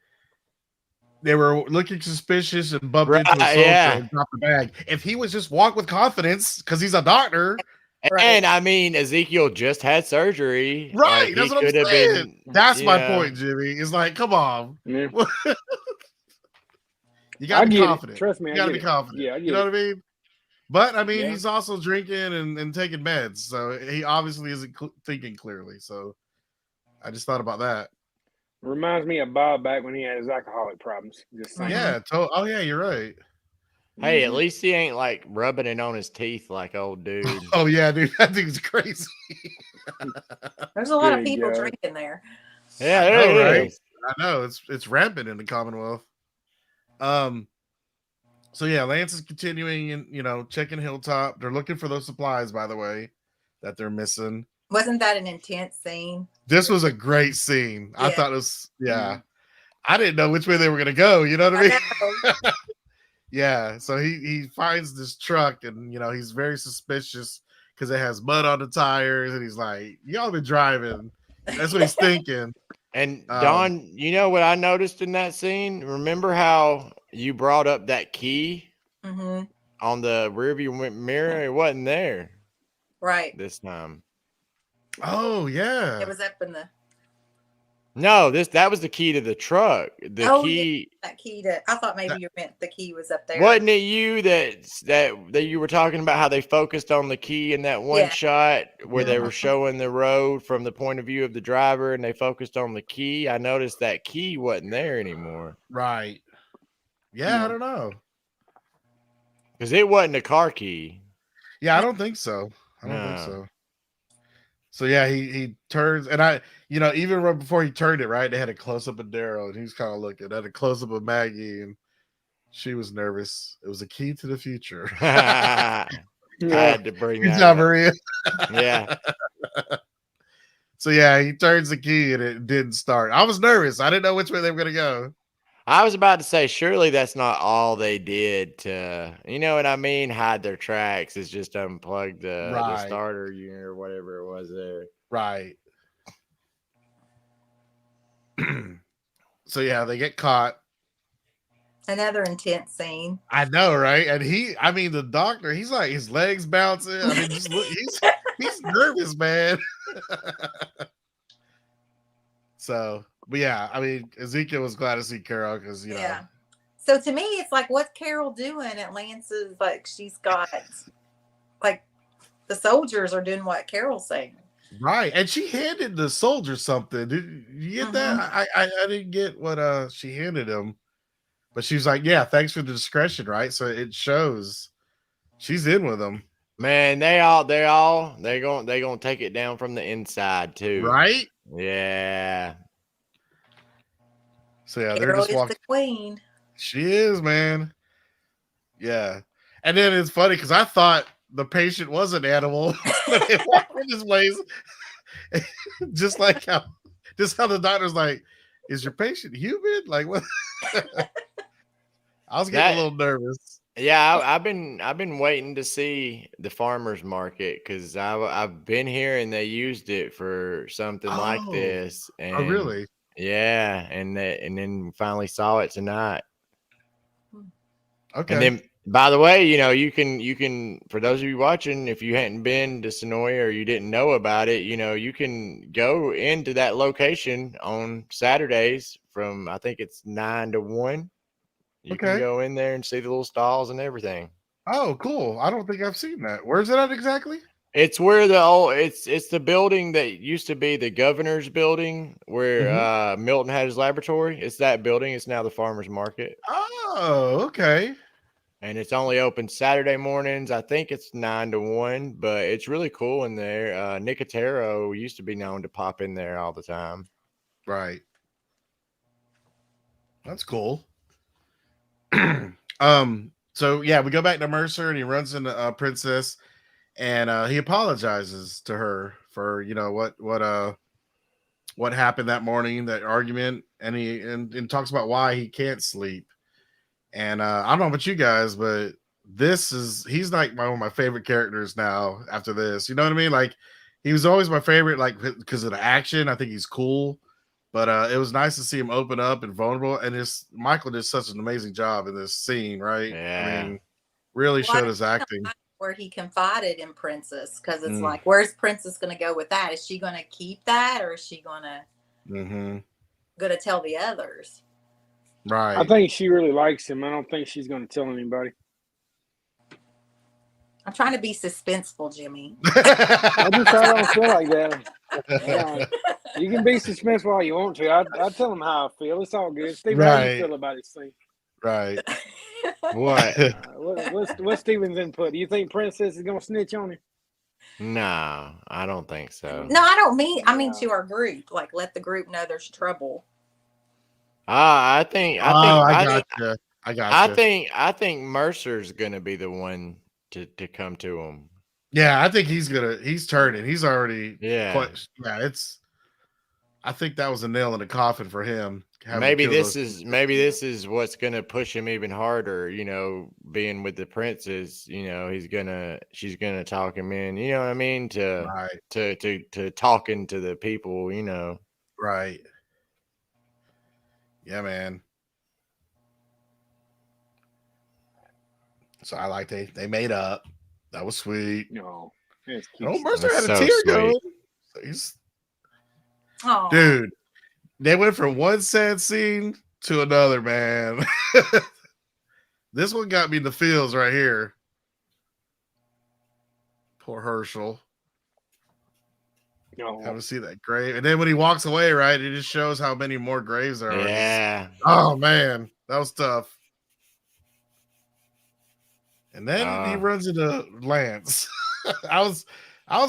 Speaker 3: they were looking suspicious and bumped into a soldier and dropped the bag. If he was just walk with confidence because he's a doctor,
Speaker 5: And I mean, Ezekiel just had surgery.
Speaker 3: Right.
Speaker 5: Like,
Speaker 3: That's
Speaker 5: he
Speaker 3: what I'm
Speaker 5: could have
Speaker 3: saying.
Speaker 5: been.
Speaker 3: That's my
Speaker 5: Yeah.
Speaker 3: point, Jimmy. It's like, come on.
Speaker 2: Yeah.
Speaker 3: You gotta
Speaker 2: I
Speaker 3: be
Speaker 2: get it.
Speaker 3: confident.
Speaker 2: Trust me,
Speaker 3: You
Speaker 2: I
Speaker 3: gotta
Speaker 2: get
Speaker 3: be
Speaker 2: it.
Speaker 3: confident.
Speaker 2: Yeah, I get
Speaker 3: You know
Speaker 2: it.
Speaker 3: what I mean? But I mean,
Speaker 2: Yeah.
Speaker 3: he's also drinking and taking meds, so he obviously isn't thinking clearly. So I just thought about that.
Speaker 2: Reminds me of Bob back when he had his alcoholic problems. Just saying.
Speaker 3: Yeah. Oh yeah, you're right.
Speaker 5: Hey, at least he ain't like rubbing it on his teeth like old dude.
Speaker 3: Oh yeah, dude, that thing's crazy.
Speaker 4: There's a lot of
Speaker 2: Good
Speaker 4: people
Speaker 2: God.
Speaker 4: drinking there.
Speaker 5: Yeah,
Speaker 3: I
Speaker 5: there
Speaker 3: know,
Speaker 5: it
Speaker 3: right?
Speaker 5: is.
Speaker 3: I know it's rampant in the Commonwealth. So yeah, Lance is continuing and checking Hilltop. They're looking for those supplies, by the way, that they're missing.
Speaker 4: Wasn't that an intense scene?
Speaker 3: This was a great scene. I
Speaker 4: Yeah.
Speaker 3: thought it was I didn't know which way they were gonna go, you know what I mean?
Speaker 4: know.
Speaker 3: Yeah. So he finds this truck and he's very suspicious because it has mud on the tires, and he's like, y'all been driving. That's what he's thinking.
Speaker 5: And Don, you know what I noticed in that scene? Remember how you brought up that key on the rearview mirror? It wasn't there.
Speaker 4: Right.
Speaker 5: This time.
Speaker 3: Oh yeah.
Speaker 4: It was up in the.
Speaker 5: No, that was the key to the truck. The key.
Speaker 4: Yeah, that key to. I thought maybe you meant the key was up there.
Speaker 5: Wasn't it you that you were talking about how they focused on the key in that one shot where they were showing the road from the point of view of the driver, and they focused on the key? I noticed that key wasn't there anymore.
Speaker 3: Right. Yeah, I don't know.
Speaker 5: Because it wasn't a car key.
Speaker 3: Yeah, I don't think so. I don't think so. So yeah, he turns, and even right before he turned it, right, they had a close up of Daryl, and he was kind of looking at a close up of Maggie, and she was nervous. It was a key to the future.
Speaker 5: I had to bring
Speaker 3: Good
Speaker 5: that
Speaker 3: job,
Speaker 5: up.
Speaker 3: Maria.
Speaker 5: Yeah.
Speaker 3: So yeah, he turns the key and it didn't start. I was nervous. I didn't know which way they were gonna go.
Speaker 5: I was about to say, surely that's not all they did to, you know what I mean? Hide their tracks. Is just unplug the starter unit or whatever it was there.
Speaker 3: Right. So yeah, they get caught.
Speaker 4: Another intense scene.
Speaker 3: I know, right? And the doctor, he's like, his legs bouncing. I mean, just look, he's nervous, man. So, but yeah, I mean, Ezekiel was glad to see Carol because
Speaker 4: Yeah. So to me, it's like, what's Carol doing at Lance's? Like, she's got, like, the soldiers are doing what Carol's saying.
Speaker 3: Right, and she handed the soldier something. Did you get that? I didn't get what she handed him, but she was like, "Yeah, thanks for the discretion." Right, so it shows she's in with him.
Speaker 5: Man, they gonna take it down from the inside too.
Speaker 3: Right?
Speaker 5: Yeah.
Speaker 3: So yeah,
Speaker 4: Carol
Speaker 3: they're just walking.
Speaker 4: The queen.
Speaker 3: She is, man. Yeah, and then it's funny because I thought the patient was an animal, but they walked in this place, just how the doctor's like, "Is your patient human?" Like what? I was getting a little nervous.
Speaker 5: Yeah, I've been waiting to see the farmers market because I've been here and they used it for something like this. And,
Speaker 3: oh, really?
Speaker 5: Yeah, and then finally saw it tonight.
Speaker 3: Okay.
Speaker 5: And then, by the way, you can for those of you watching, if you hadn't been to Sonoya or you didn't know about it, you can go into that location on Saturdays from, I think it's 9 to 1. You can go in there and see the little stalls and everything.
Speaker 3: Oh, cool. I don't think I've seen that. Where's it at exactly?
Speaker 5: It's where it's the building that used to be the governor's building where Milton had his laboratory. It's that building. It's now the farmer's market.
Speaker 3: Oh, okay.
Speaker 5: And it's only open Saturday mornings. I think it's 9 to 1, but it's really cool in there. Nicotero used to be known to pop in there all the time.
Speaker 3: Right. That's cool. So yeah, we go back to Mercer and he runs into Princess, and he apologizes to her for what happened that morning, that argument, and he talks about why he can't sleep. And I don't know about you guys, but he's like one of my favorite characters now after this. You know what I mean? Like, he was always my favorite, like, because of the action. I think he's cool. But it was nice to see him open up and vulnerable. And Michael did such an amazing job in this scene, right?
Speaker 5: Yeah.
Speaker 3: I mean, really showed his acting.
Speaker 4: where he confided in Princess, because it's
Speaker 3: Mm.
Speaker 4: like, where's Princess going to go with that? Is she going to keep that, or is she going to tell the others?
Speaker 3: Right.
Speaker 2: I think she really likes him. I don't think she's going to tell anybody.
Speaker 4: I'm trying to be suspenseful, Jimmy.
Speaker 2: I don't feel like that. You can be suspenseful all you want to. I tell him how I feel. It's all good. Steve, how you feel about this thing?
Speaker 3: Right.
Speaker 5: What?
Speaker 2: What's Steven's input? Do you think Princess is going to snitch on him?
Speaker 5: No, I don't think so.
Speaker 4: No, I don't mean. I mean to our group. Like, let the group know there's trouble.
Speaker 5: I think. I think Mercer's gonna be the one to come to him.
Speaker 3: Yeah, I think he's turning. He's already.
Speaker 5: Yeah.
Speaker 3: I think that was a nail in the coffin for him.
Speaker 5: Maybe this is what's gonna push him even harder. You know, being with the princess. You know, she's gonna talk him in. You know what I mean? To talking to the people. You know.
Speaker 3: Right. Yeah, man. So I like they made up. That was sweet.
Speaker 2: No,
Speaker 3: Mercer had a tear going. Dude, they went from one sad scene to another, man. This one got me in the feels right here. Poor Herschel.
Speaker 2: No.
Speaker 3: Haven't seen that grave. And then when he walks away, right, it just shows how many more graves there are.
Speaker 5: Yeah.
Speaker 3: Oh man, that was tough. And then he runs into Lance. I was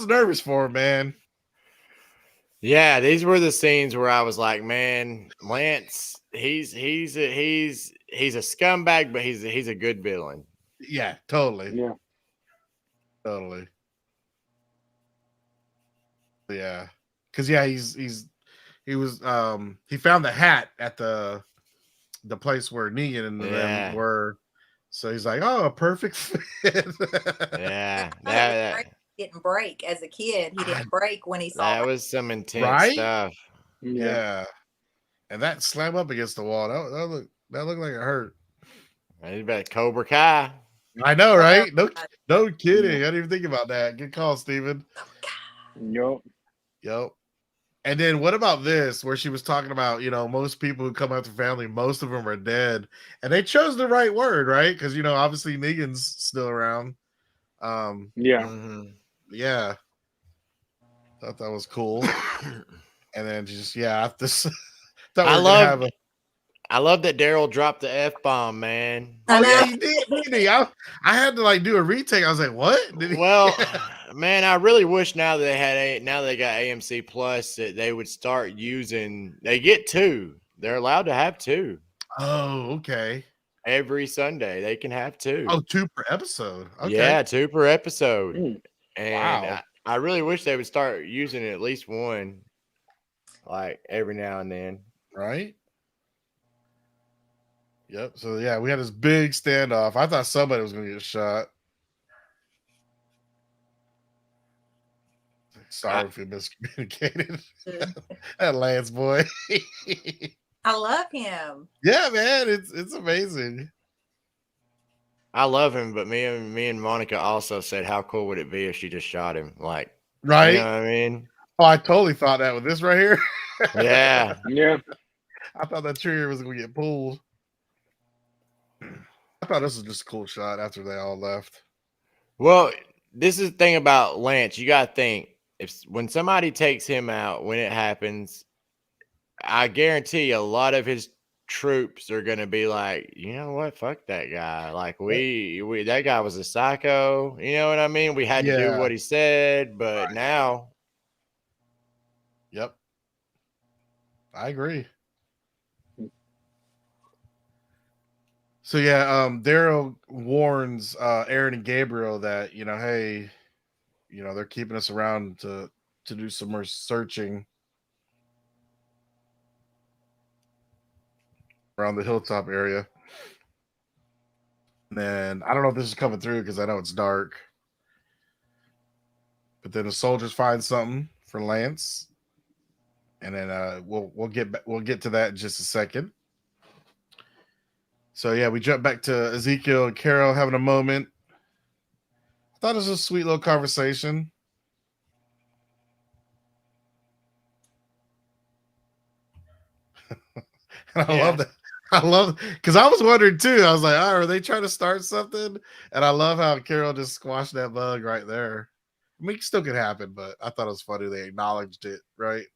Speaker 3: nervous for him, man.
Speaker 5: Yeah, these were the scenes where I was like, man, Lance, he's a scumbag, but he's a good villain.
Speaker 3: Yeah, totally.
Speaker 2: Yeah.
Speaker 3: Totally. Yeah. Cause yeah, he found the hat at the place where Negan and them were. So he's like, oh, a perfect fit.
Speaker 5: Yeah.
Speaker 4: That didn't break as a kid. He didn't break when he saw
Speaker 5: that. Was some intense stuff.
Speaker 3: Yeah. And that slam up against the wall, that looked like it hurt.
Speaker 5: He's about Cobra Kai.
Speaker 3: I know, right? No kidding. I didn't even think about that. Good call, Steven. Yep. And then what about this, where she was talking about, you know, most people who come after family, most of them are dead. And they chose the right word, right? Because, you know, obviously Negan's still around. Yeah. Thought that was cool. And then just, this.
Speaker 5: I love that Daryl dropped the F-bomb, man.
Speaker 3: Oh, yeah, he did, didn't he? I had to like do a retake. I was like, what?
Speaker 5: Well, man, I really wish now that they got AMC Plus that they would start using. They get 2. They're allowed to have 2.
Speaker 3: Oh, okay.
Speaker 5: Every Sunday they can have 2.
Speaker 3: Oh, 2 per episode. Okay.
Speaker 5: Yeah, 2 per episode. And
Speaker 3: wow.
Speaker 5: I really wish they would start using at least 1, like every now and then.
Speaker 3: Right. Yep. So yeah, we had this big standoff. I thought somebody was going to get shot. Sorry if we miscommunicated. That Lance boy.
Speaker 4: I love him.
Speaker 3: Yeah, man, it's amazing.
Speaker 5: I love him, but me and Monica also said, how cool would it be if she just shot him? Like,
Speaker 3: right?
Speaker 5: You know what I mean?
Speaker 3: Oh, I totally thought that with this right here.
Speaker 5: Yeah.
Speaker 2: Yeah.
Speaker 3: I thought that trigger was going to get pulled. I thought this was just a cool shot after they all left.
Speaker 5: Well, this is the thing about Lance. You got to think, when somebody takes him out, when it happens, I guarantee a lot of his troops are going to be like, you know what? Fuck that guy. Like that guy was a psycho. You know what I mean? We had to do what he said, but now.
Speaker 3: Yep. I agree. So yeah, Daryl warns Aaron and Gabriel that, you know, hey, you know, they're keeping us around to do some more searching around the hilltop area. And then I don't know if this is coming through because I know it's dark. But then the soldiers find something for Lance. And then we'll get to that in just a second. So yeah, we jump back to Ezekiel and Carol having a moment. I thought it was a sweet little conversation. And I love that. I love because I was wondering too. I was like, oh, are they trying to start something? And I love how Carol just squashed that bug right there. I mean, it still could happen, but I thought it was funny they acknowledged it, right?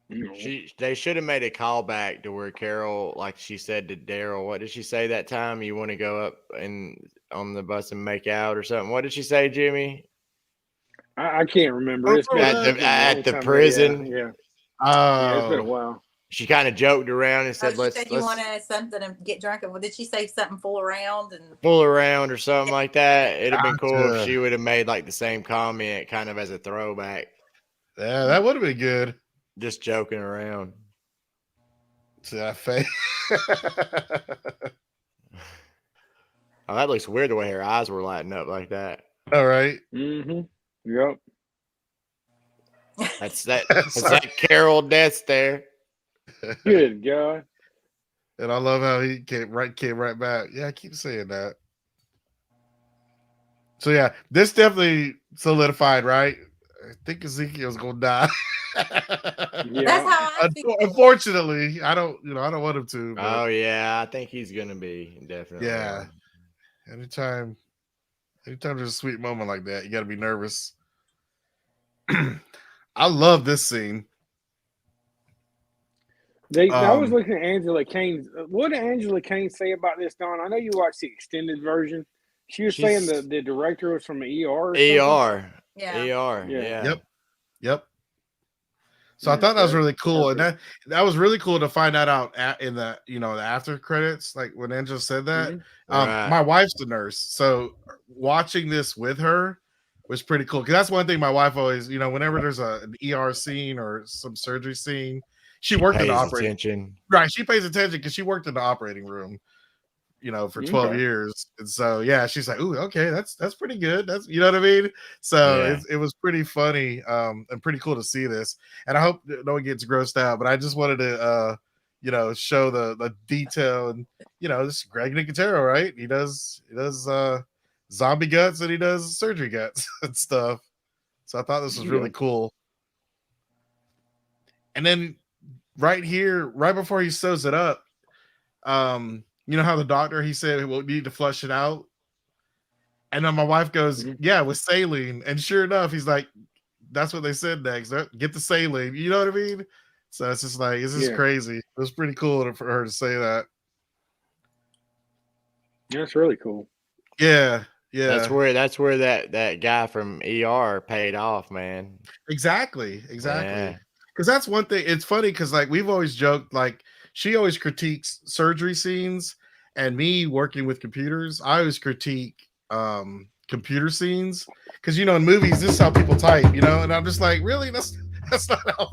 Speaker 5: They should have made a callback to where Carol, like she said to Daryl, what did she say that time? You want to go up and on the bus and make out or something? What did she say, Jimmy?
Speaker 2: I can't remember. It's been
Speaker 5: At the prison.
Speaker 2: Yeah.
Speaker 3: Oh,
Speaker 2: It's been a while.
Speaker 5: She kind of joked around and said,
Speaker 4: She
Speaker 5: let's
Speaker 4: said you wanted something to get drunk. Well, did she say something fool around and
Speaker 5: fool around or something like that? It'd have been cool if
Speaker 3: Gotcha.
Speaker 5: she would have made like the same comment kind of as a throwback.
Speaker 3: yeah, that would have been good.
Speaker 5: Just joking around.
Speaker 3: See that face?
Speaker 5: Oh, that looks weird the way her eyes were lighting up like that.
Speaker 3: All right.
Speaker 2: Mm-hmm. Yep.
Speaker 5: That's that Carol death stare.
Speaker 2: Good God.
Speaker 3: And I love how he came right back. Yeah, I keep saying that. So yeah, this definitely solidified, right? I think Ezekiel's gonna die.
Speaker 2: Yeah.
Speaker 4: that's how I feel.
Speaker 3: Unfortunately, I don't want him to. But
Speaker 5: Oh yeah, I think he's gonna be definitely.
Speaker 3: yeah. Anytime there's a sweet moment like that, you gotta be nervous. I love this scene.
Speaker 2: I was looking at Angela Kane. What did Angela Kane say about this, Don? I know you watched the extended version. She was saying the director was from ER. Or
Speaker 5: ER.
Speaker 4: Yeah.
Speaker 5: ER.
Speaker 2: Yeah.
Speaker 3: Yep. So I thought that was really cool, and that was really cool to find that out in the the after credits, like when Angela said that.
Speaker 5: Right.
Speaker 3: My wife's a nurse, so watching this with her was pretty cool because that's one thing my wife always, whenever there's an ER scene or some surgery scene, she worked in the operating
Speaker 5: attention.
Speaker 3: Right, she pays attention because she worked in the operating room, for 12 years. And so, yeah, she's like, ooh, okay, that's pretty good. That's, you know what I mean? So it was pretty funny and pretty cool to see this. And I hope no one gets grossed out, but I just wanted to, show the detail. And, this is Greg Nicotero, right? He does zombie guts and he does surgery guts and stuff. So I thought this was really cool. And then right here, right before he sews it up, you know how the doctor, he said, we'll need to flush it out. And then my wife goes, yeah, with saline. And sure enough, he's like, that's what they said next. Get the saline. You know what I mean? So it's just like, it's just crazy. It was pretty cool for her to say that.
Speaker 2: That's really cool.
Speaker 3: Yeah.
Speaker 5: That's where that guy from ER paid off, man.
Speaker 3: Exactly. Because that's one thing. It's funny because like we've always joked, like she always critiques surgery scenes, and me working with computers, I always critique computer scenes because in movies this is how people type, and I'm just like, really, that's not how.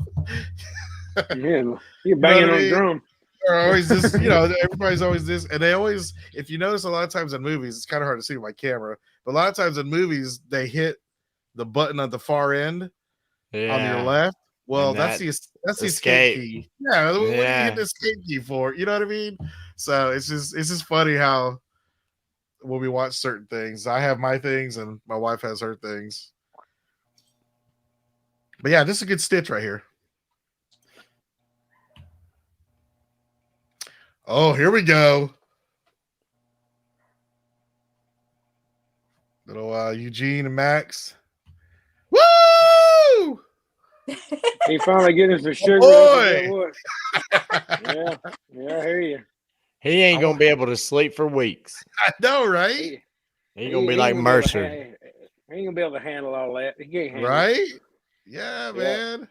Speaker 2: Yeah, you're banging on drum.
Speaker 3: They're always this, everybody's always this, and they always, if you notice, a lot of times in movies, it's kind of hard to see with my camera, but a lot of times in movies they hit the button at the far end on your left. Well, that's the escape key. Yeah, what do you get the escape key for? You know what I mean? So it's just funny how when we watch certain things, I have my things and my wife has her things. But yeah, this is a good stitch right here. Oh, here we go. Little Eugene and Max. Woo!
Speaker 2: He finally getting us the sugar.
Speaker 3: Boy.
Speaker 2: Yeah, I hear you.
Speaker 5: He ain't gonna be able to sleep for weeks.
Speaker 3: I know, right?
Speaker 5: He's gonna be like Mercer.
Speaker 2: He ain't gonna be able to handle all that. He can't handle
Speaker 3: right?
Speaker 2: it.
Speaker 3: Yeah, man.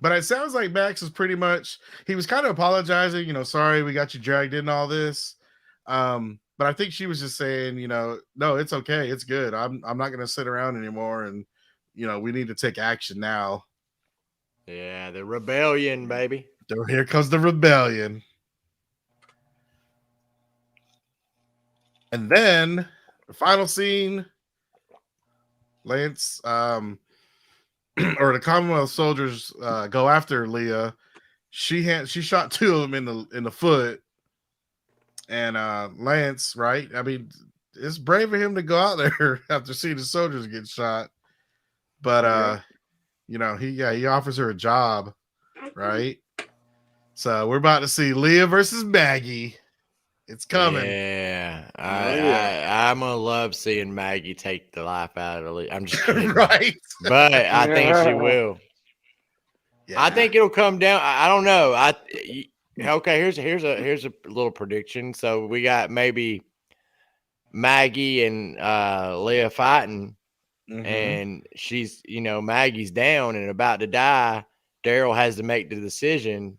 Speaker 3: But it sounds like Max is pretty much, he was kind of apologizing, sorry we got you dragged in all this. But I think she was just saying, no, it's okay, it's good. I'm not gonna sit around anymore, and we need to take action now.
Speaker 5: Yeah, the rebellion, baby.
Speaker 3: Here comes the rebellion. And then the final scene, Lance, or the Commonwealth soldiers go after Leah. She shot two of them in the foot, And Lance, right? I mean, it's brave of him to go out there after seeing the soldiers get shot. But he offers her a job, right? So we're about to see Leah versus Maggie. It's coming.
Speaker 5: Yeah,
Speaker 2: yeah.
Speaker 5: I'm gonna love seeing Maggie take the life out of Lee. I'm just kidding,
Speaker 3: Right.
Speaker 5: but I think she will.
Speaker 3: Yeah.
Speaker 5: I think it'll come down. I don't know. Okay. Here's a little prediction. So we got maybe Maggie and Leah fighting, and she's Maggie's down and about to die. Daryl has to make the decision.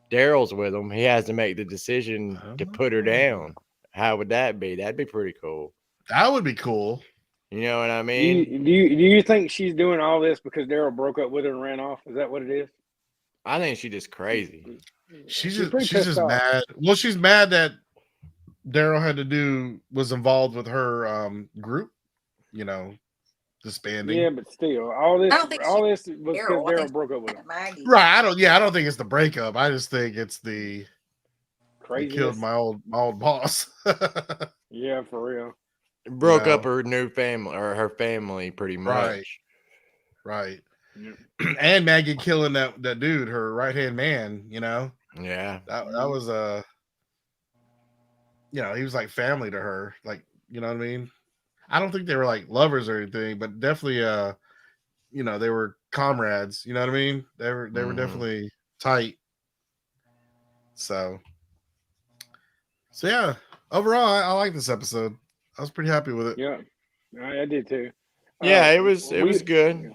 Speaker 5: Daryl's with him. He has to make the decision to put her down. How would that be? That'd be pretty cool.
Speaker 3: That would be cool.
Speaker 5: You know what I
Speaker 2: Do
Speaker 5: mean?
Speaker 2: you think she's doing all this because Daryl broke up with her and ran off? Is that what it is?
Speaker 5: I think she's just crazy.
Speaker 3: She's
Speaker 2: pretty
Speaker 3: just
Speaker 2: pissed off.
Speaker 3: mad. Well, she's mad that Daryl was involved with her group, disbanding.
Speaker 2: Yeah, but still, all this
Speaker 4: I don't think
Speaker 2: was because
Speaker 4: Daryl, I
Speaker 2: Daryl
Speaker 4: think
Speaker 2: broke up with her.
Speaker 4: Maggie.
Speaker 3: Right. I don't think it's the breakup. I just think it's they
Speaker 2: Crazy.
Speaker 3: killed my old boss.
Speaker 2: Yeah, for real.
Speaker 5: Broke up her new family or her family pretty much.
Speaker 3: Right.
Speaker 2: Yeah.
Speaker 3: And Maggie killing that dude, her right hand man.
Speaker 5: Yeah.
Speaker 3: That was he was like family to her. Like, you know what I mean? I don't think they were like lovers or anything, but definitely they were comrades. You know what I mean? They were definitely tight. So yeah. Overall, I like this episode. I was pretty happy with it.
Speaker 2: Yeah, I did too.
Speaker 5: Yeah, it was good.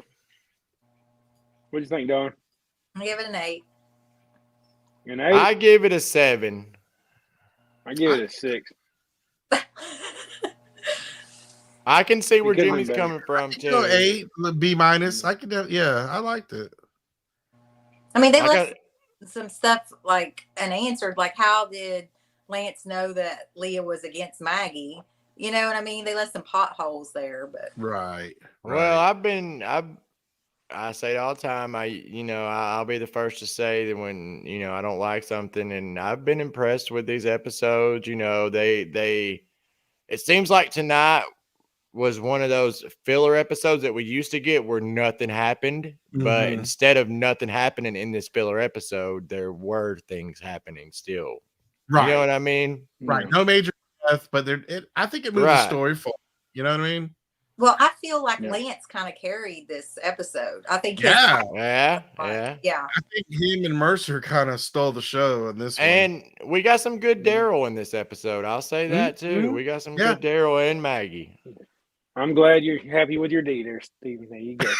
Speaker 2: What do you think, Don?
Speaker 4: I give it an 8.
Speaker 2: An 8?
Speaker 5: I give it a 7.
Speaker 2: I give it a 6.
Speaker 5: I can see where
Speaker 2: It could've been
Speaker 5: Jimmy's
Speaker 2: better.
Speaker 5: coming from too.
Speaker 3: 8, B-. I could. I liked it.
Speaker 4: I mean, they
Speaker 5: Like
Speaker 4: left some stuff like unanswered, like how did Lance know that Leah was against Maggie? You know what I mean? They left some potholes there, but
Speaker 3: Right.
Speaker 5: Well, I say it all the time. I'll be the first to say that when I don't like something, and I've been impressed with these episodes. It seems like tonight was one of those filler episodes that we used to get where nothing happened, but instead of nothing happening in this filler episode, there were things happening still.
Speaker 3: Right.
Speaker 5: You know what I mean?
Speaker 3: Right. No major death, but I think it moved the story forward. You know what I mean?
Speaker 4: well, I feel like Lance kind of carried this episode. I think
Speaker 5: Yeah.
Speaker 3: I think him and Mercer kind of stole the show on this one.
Speaker 5: And we got some good Daryl in this episode. I'll say that too. We got some good Daryl and Maggie.
Speaker 2: I'm glad you're happy with your D there, Stephen. There you go.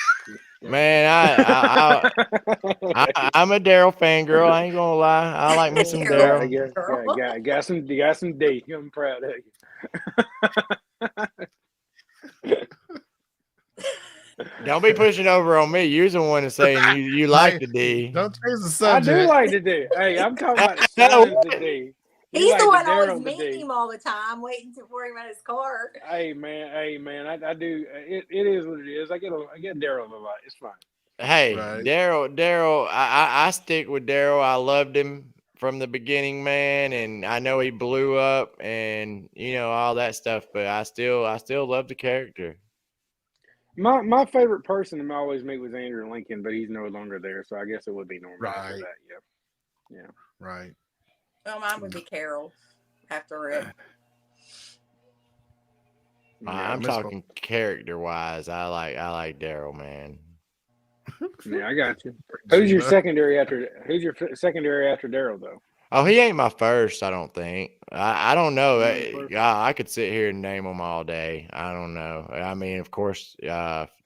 Speaker 5: Man, I'm a Daryl fangirl. I ain't gonna lie. I like me some Daryl.
Speaker 2: Got some D. I'm proud of you.
Speaker 5: Don't be pushing over on me. You're the one that's saying you like the D.
Speaker 3: Don't change the subject.
Speaker 2: I do like the D. Hey, I'm talking about the size of the D.
Speaker 4: He's the one always meeting him all the time, waiting for him at his car.
Speaker 2: Hey man, I do. It is what it is. I get Daryl a lot. It's fine.
Speaker 5: Hey, Daryl. I stick with Daryl. I loved him from the beginning, man, and I know he blew up and all that stuff, but I still love the character.
Speaker 2: My favorite person to always meet was Andrew Lincoln, but he's no longer there, so I guess it would be Norman after that. Yeah.
Speaker 3: Right.
Speaker 4: Well, mine would be Carol after it.
Speaker 5: I'm talking character wise. I like Daryl, man.
Speaker 2: Yeah, I got you. Who's your secondary after Daryl though?
Speaker 5: Oh, he ain't my first, I don't think. I don't know. I could sit here and name them all day. I don't know. I mean, of course,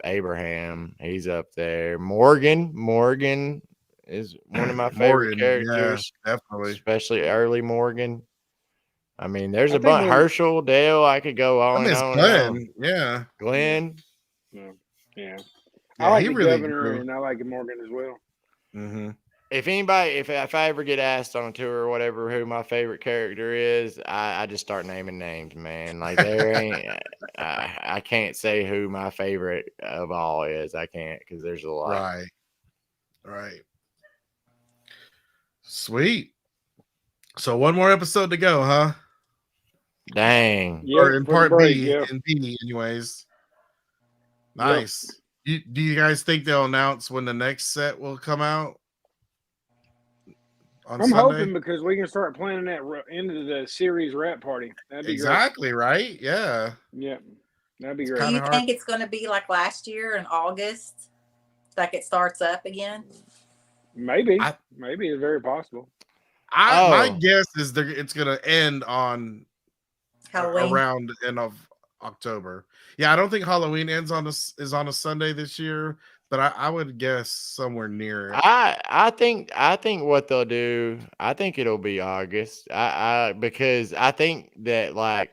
Speaker 5: Abraham, he's up there. Morgan is one of my favorite characters.
Speaker 3: Yeah, definitely.
Speaker 5: Especially early Morgan. I mean, there's a bunch. Herschel, Dale, I could go on and on.
Speaker 3: Glenn. Yeah.
Speaker 5: Glenn.
Speaker 2: Yeah. I like the governor and I like Morgan as well.
Speaker 3: Mm-hmm.
Speaker 5: If anybody, if I ever get asked on a tour or whatever who my favorite character is, I just start naming names, man. Like there ain't, I can't say who my favorite of all is. I can't because there's a lot.
Speaker 3: Right. Sweet. So one more episode to go, huh?
Speaker 5: Dang.
Speaker 2: Yep,
Speaker 3: Or in
Speaker 2: for the
Speaker 3: part
Speaker 2: break,
Speaker 3: B,
Speaker 2: yep.
Speaker 3: in B, anyways.
Speaker 2: Yep.
Speaker 3: Nice. Do you guys think they'll announce when the next set will come out on
Speaker 2: I'm
Speaker 3: Sunday?
Speaker 2: hoping because we can start planning that into the series wrap party. That'd be
Speaker 3: Exactly, right? Yeah.
Speaker 2: great. Yep, that'd be
Speaker 3: It's
Speaker 2: great.
Speaker 4: Do
Speaker 3: kinda
Speaker 4: you
Speaker 3: hard.
Speaker 4: think it's going to be like last year in August? Like it starts up again?
Speaker 2: Maybe,
Speaker 3: I-
Speaker 2: maybe it's very possible.
Speaker 3: My
Speaker 5: Oh.
Speaker 3: guess is it's gonna end on
Speaker 4: Halloween.
Speaker 3: around the end of October. Yeah, I don't think Halloween is on a Sunday this year, but I would guess somewhere near it.
Speaker 5: I think what they'll do, I think it'll be August. Because I think that like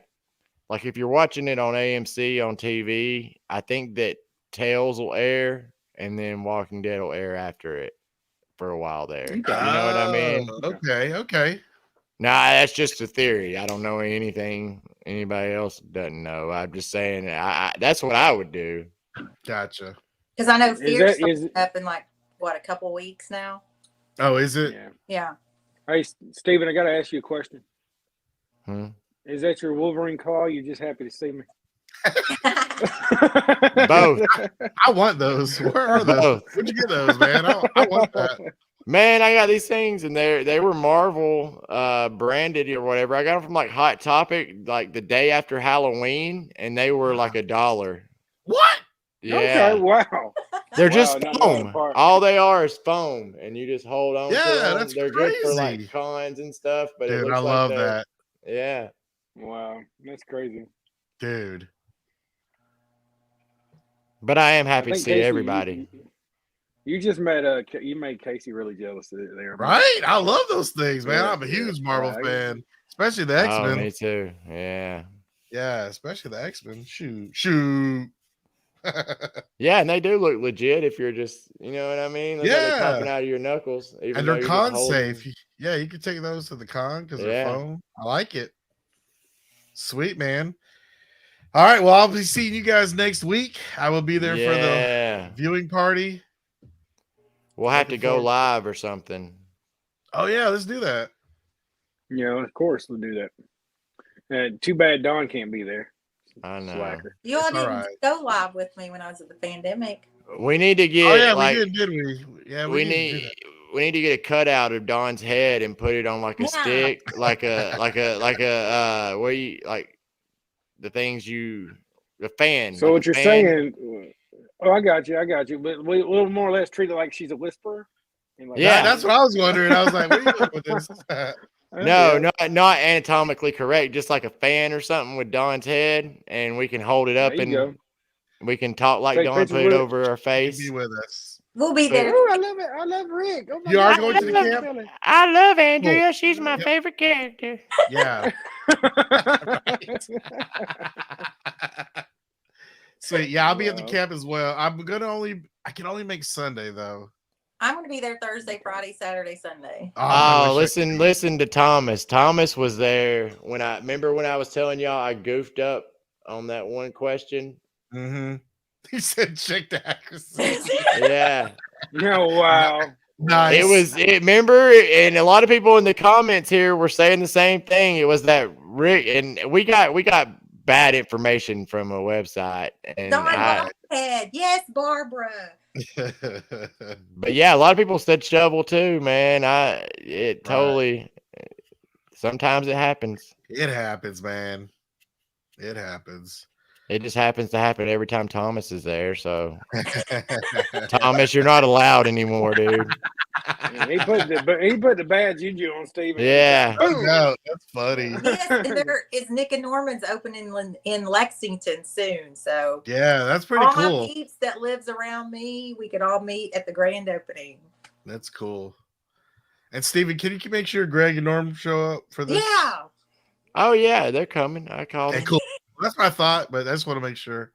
Speaker 5: if you're watching it on AMC on TV, I think that Tales will air and then Walking Dead will air after it for a while there.
Speaker 2: Okay.
Speaker 5: You know what I mean?
Speaker 3: Oh, okay.
Speaker 5: Nah, that's just a theory. I don't know anything anybody else doesn't know. I'm just saying that's what I would do.
Speaker 3: Gotcha.
Speaker 4: Because I know
Speaker 2: Is
Speaker 4: Fear's
Speaker 2: that- is-
Speaker 4: up in like, what, a couple weeks now?
Speaker 3: Oh, is it?
Speaker 2: Yeah.
Speaker 4: Yeah.
Speaker 2: Hey, Steven, I got to ask you a question.
Speaker 5: Hmm?
Speaker 2: Is that your Wolverine call? You just happy to see me?
Speaker 5: Both.
Speaker 3: I want those. Where are those?
Speaker 5: Both.
Speaker 3: Where'd you get those, man? I want that.
Speaker 5: Man, I got these things and they were Marvel branded or whatever. I got them from like Hot Topic like the day after Halloween and they were like $1.
Speaker 3: What?
Speaker 5: Yeah.
Speaker 2: Okay, wow.
Speaker 5: They're
Speaker 2: Wow,
Speaker 5: just
Speaker 2: not bad
Speaker 5: foam.
Speaker 2: apart.
Speaker 5: All they are is foam and you just hold on to
Speaker 3: Yeah,
Speaker 5: them.
Speaker 3: that's
Speaker 5: They're good for
Speaker 3: crazy.
Speaker 5: like cons and stuff, but it
Speaker 3: Dude,
Speaker 5: looks
Speaker 3: I love
Speaker 5: like
Speaker 3: that.
Speaker 5: Yeah.
Speaker 2: Wow, that's crazy.
Speaker 3: Dude.
Speaker 5: But I am
Speaker 2: I
Speaker 5: happy to
Speaker 2: think
Speaker 5: see
Speaker 2: Casey,
Speaker 5: everybody.
Speaker 2: You just made you made Casey really jealous there.
Speaker 3: Right? I love those things, man.
Speaker 2: Yeah,
Speaker 3: I'm a huge Marvel
Speaker 2: yeah, I-
Speaker 3: fan. Especially the
Speaker 5: Oh,
Speaker 3: X-Men.
Speaker 5: me too. Yeah.
Speaker 3: Yeah, especially the X-Men. Shoot.
Speaker 5: Yeah, and they do look legit if you're just, you know what I mean? Look like they're
Speaker 3: Yeah.
Speaker 5: popping out of your knuckles. Even
Speaker 3: And
Speaker 5: though
Speaker 3: they're
Speaker 5: you're just
Speaker 3: con
Speaker 5: holding-
Speaker 3: safe. Yeah, you can take those to the con because
Speaker 5: Yeah.
Speaker 3: they're foam. I like it. Sweet, man. All right, well, I'll be seeing you guys next week. I will be there for the viewing party.
Speaker 5: We'll have to
Speaker 3: Looking
Speaker 5: go
Speaker 3: forward-
Speaker 5: live or something.
Speaker 3: Oh, yeah, let's do that.
Speaker 2: Yeah, of course we'll do that. Too bad Don can't be there.
Speaker 5: I know.
Speaker 2: Slacker.
Speaker 4: You all
Speaker 3: It's all
Speaker 4: didn't
Speaker 3: right.
Speaker 4: go live with me when I was at the pandemic.
Speaker 5: We need to get
Speaker 3: Oh, yeah,
Speaker 5: like
Speaker 3: we did we? Yeah,
Speaker 5: we
Speaker 3: did do
Speaker 5: need
Speaker 3: that.
Speaker 5: we need to get a cutout of Don's head and put it on like a
Speaker 4: Yeah.
Speaker 5: stick, like a where you like the things you the fan.
Speaker 2: So
Speaker 5: like
Speaker 2: what
Speaker 5: a
Speaker 2: you're
Speaker 5: fan.
Speaker 2: saying? Oh, I got you. But we a little more or less treat it like she's a whisperer. And like,
Speaker 5: Yeah.
Speaker 3: That's what I was wondering. I was like, what are you doing with this?
Speaker 5: No, not anatomically correct, just like a fan or something with Don's head, and we can hold it up
Speaker 2: There you
Speaker 5: and
Speaker 2: go.
Speaker 5: we can talk like
Speaker 2: Take
Speaker 5: Don,
Speaker 2: pictures
Speaker 5: put it
Speaker 2: with it.
Speaker 5: over our face.
Speaker 3: Be with us.
Speaker 4: We'll be there.
Speaker 2: Oh, I love it. I love Rick. Oh my
Speaker 3: You are
Speaker 2: God,
Speaker 3: going to the
Speaker 2: I love
Speaker 3: camp?
Speaker 2: Billy.
Speaker 5: I love Andrea. She's my
Speaker 3: Yep.
Speaker 5: favorite character.
Speaker 3: Yeah. Sweet. Yeah, I'll be at the
Speaker 2: Wow.
Speaker 3: camp as well. I can only make Sunday though.
Speaker 4: I'm going to be there Thursday, Friday, Saturday, Sunday.
Speaker 3: I
Speaker 5: Oh,
Speaker 3: wish I
Speaker 5: listen to Thomas. Thomas was there when I was telling y'all I goofed up on that one question.
Speaker 3: could. Mhm. He said check the accuracy.
Speaker 5: Yeah.
Speaker 2: No, wow.
Speaker 3: Nice.
Speaker 5: Remember, and a lot of people in the comments here were saying the same thing. It was that Rick, and we got bad information from a website. And
Speaker 4: Don Bobhead. Yes, Barbara.
Speaker 5: but yeah, a lot of people said shovel too, man. It totally, sometimes it happens.
Speaker 3: It happens, man. It happens.
Speaker 5: It just happens to happen every time Thomas is there. So Thomas, you're not allowed anymore, dude.
Speaker 2: Yeah, he put the bad juju on Steven.
Speaker 5: Yeah.
Speaker 3: Oh, no, that's funny.
Speaker 4: Yes, and there is Nick and Norman's opening in Lexington soon. So
Speaker 3: Yeah, that's pretty
Speaker 4: all
Speaker 3: cool.
Speaker 4: my peeps that lives around me, we could all meet at the grand opening.
Speaker 3: That's cool. And Steven, can you make sure Greg and Norm show up for this?
Speaker 4: Yeah.
Speaker 5: Oh yeah, they're coming. I called
Speaker 3: Okay,
Speaker 5: them.
Speaker 3: cool. That's what I thought, but I just want to make sure.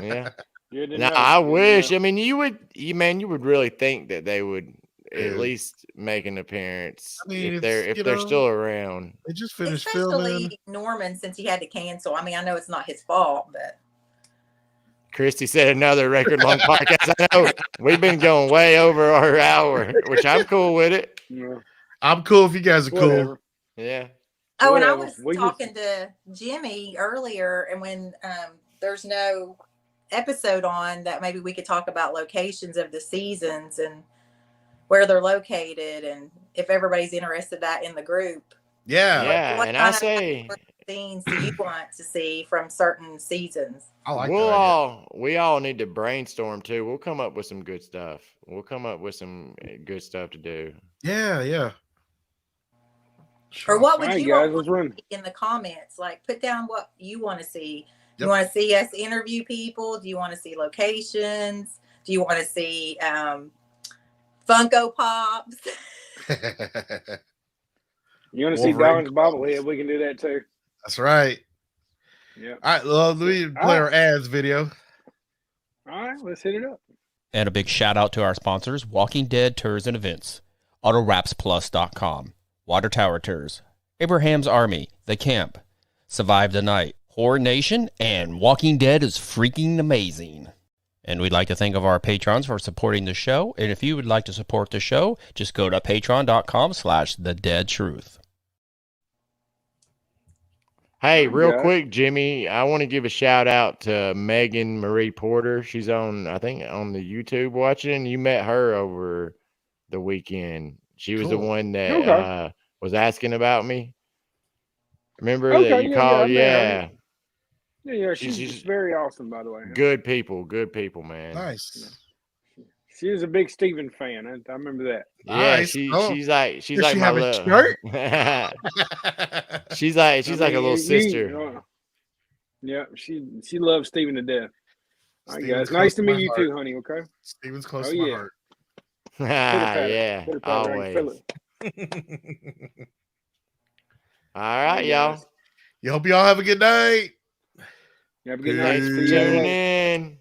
Speaker 5: Yeah.
Speaker 2: Good to
Speaker 5: Now
Speaker 2: know.
Speaker 5: I
Speaker 2: Good to
Speaker 5: wish.
Speaker 2: know.
Speaker 5: I mean, you would really think that they would at
Speaker 3: Dude.
Speaker 5: least make an appearance
Speaker 3: I mean,
Speaker 5: if
Speaker 3: it's,
Speaker 5: they're still around.
Speaker 3: They just finished filming.
Speaker 4: Especially Norman, since he had to cancel. I mean, I know it's not his fault, but
Speaker 5: Christy said another record long podcast. I know we've been going way over our hour, which I'm cool with it.
Speaker 2: Yeah,
Speaker 3: I'm cool if you guys are cool.
Speaker 2: whatever.
Speaker 5: Yeah.
Speaker 4: Oh, and I
Speaker 2: Whatever.
Speaker 4: was
Speaker 2: We just-
Speaker 4: talking to Jimmy earlier, and when there's no episode on, that maybe we could talk about locations of the seasons and where they're located, and if everybody's interested that in the group.
Speaker 3: Yeah.
Speaker 5: Yeah.
Speaker 4: What
Speaker 5: And
Speaker 4: kind
Speaker 5: I
Speaker 4: of
Speaker 5: say
Speaker 4: scenes do you want to see from certain seasons?
Speaker 3: I like
Speaker 5: we
Speaker 3: that idea.
Speaker 5: all need to brainstorm too. We'll come up with some good stuff. We'll come up with some good stuff to do.
Speaker 3: Yeah, yeah.
Speaker 4: Or what would
Speaker 2: Alright,
Speaker 4: you
Speaker 2: guys,
Speaker 4: want
Speaker 2: let's run.
Speaker 4: in the comments? Like, put down what you want to see. Do
Speaker 3: Yep.
Speaker 4: you want to see us interview people? Do you want to see locations? Do you want to see Funko Pops?
Speaker 2: You want to see
Speaker 3: Wolverine
Speaker 2: Don's bobblehead? We can do that too.
Speaker 3: That's right.
Speaker 2: Yeah.
Speaker 3: All right, well, we play our ads video.
Speaker 2: All right, let's hit it up.
Speaker 6: And a big shout out to our sponsors, Walking Dead Tours and Events, AutoWrapsPlus.com, Water Tower Tours, Abraham's Army, The Camp, Survive the Night, Horror Nation, and Walking Dead is freaking amazing. And we'd like to thank of our patrons for supporting the show. And if you would like to support the show, just go to patreon.com/thedeadtruth.
Speaker 5: Hey,
Speaker 2: Oh,
Speaker 5: real
Speaker 2: yeah.
Speaker 5: quick, Jimmy, I want to give a shout out to Megan Marie Porter. She's on, I think, on the YouTube watching. You met her over the weekend. She was the
Speaker 3: Cool.
Speaker 5: one that
Speaker 2: Okay.
Speaker 5: was asking about me. Remember
Speaker 2: Okay,
Speaker 5: that you
Speaker 2: yeah,
Speaker 5: called?
Speaker 2: yeah, I met
Speaker 5: Yeah.
Speaker 2: her. Yeah,
Speaker 5: She's-
Speaker 2: she's very awesome, by the way.
Speaker 5: Good people, man.
Speaker 3: Nice.
Speaker 2: She was a big Steven fan. I remember that.
Speaker 5: Yeah,
Speaker 3: Nice.
Speaker 5: she's
Speaker 3: Oh,
Speaker 5: like
Speaker 3: does
Speaker 5: my
Speaker 3: she have a
Speaker 5: little
Speaker 3: shirt?
Speaker 5: she's like a little sister.
Speaker 2: Yeah, she loves Steven to death. All right,
Speaker 3: Steven's
Speaker 2: guys. Nice to
Speaker 3: close to
Speaker 2: meet
Speaker 3: my
Speaker 2: you
Speaker 3: heart.
Speaker 2: too, honey. Okay.
Speaker 3: Steven's close
Speaker 2: Oh,
Speaker 3: to my
Speaker 2: yeah.
Speaker 3: heart.
Speaker 5: Yeah,
Speaker 2: Put it right,
Speaker 5: always.
Speaker 2: fill it.
Speaker 5: All right, y'all.
Speaker 3: You hope y'all have a good night.
Speaker 2: Have a good night.
Speaker 5: Thanks
Speaker 2: See
Speaker 5: for
Speaker 2: you
Speaker 5: tuning
Speaker 2: later.
Speaker 5: in.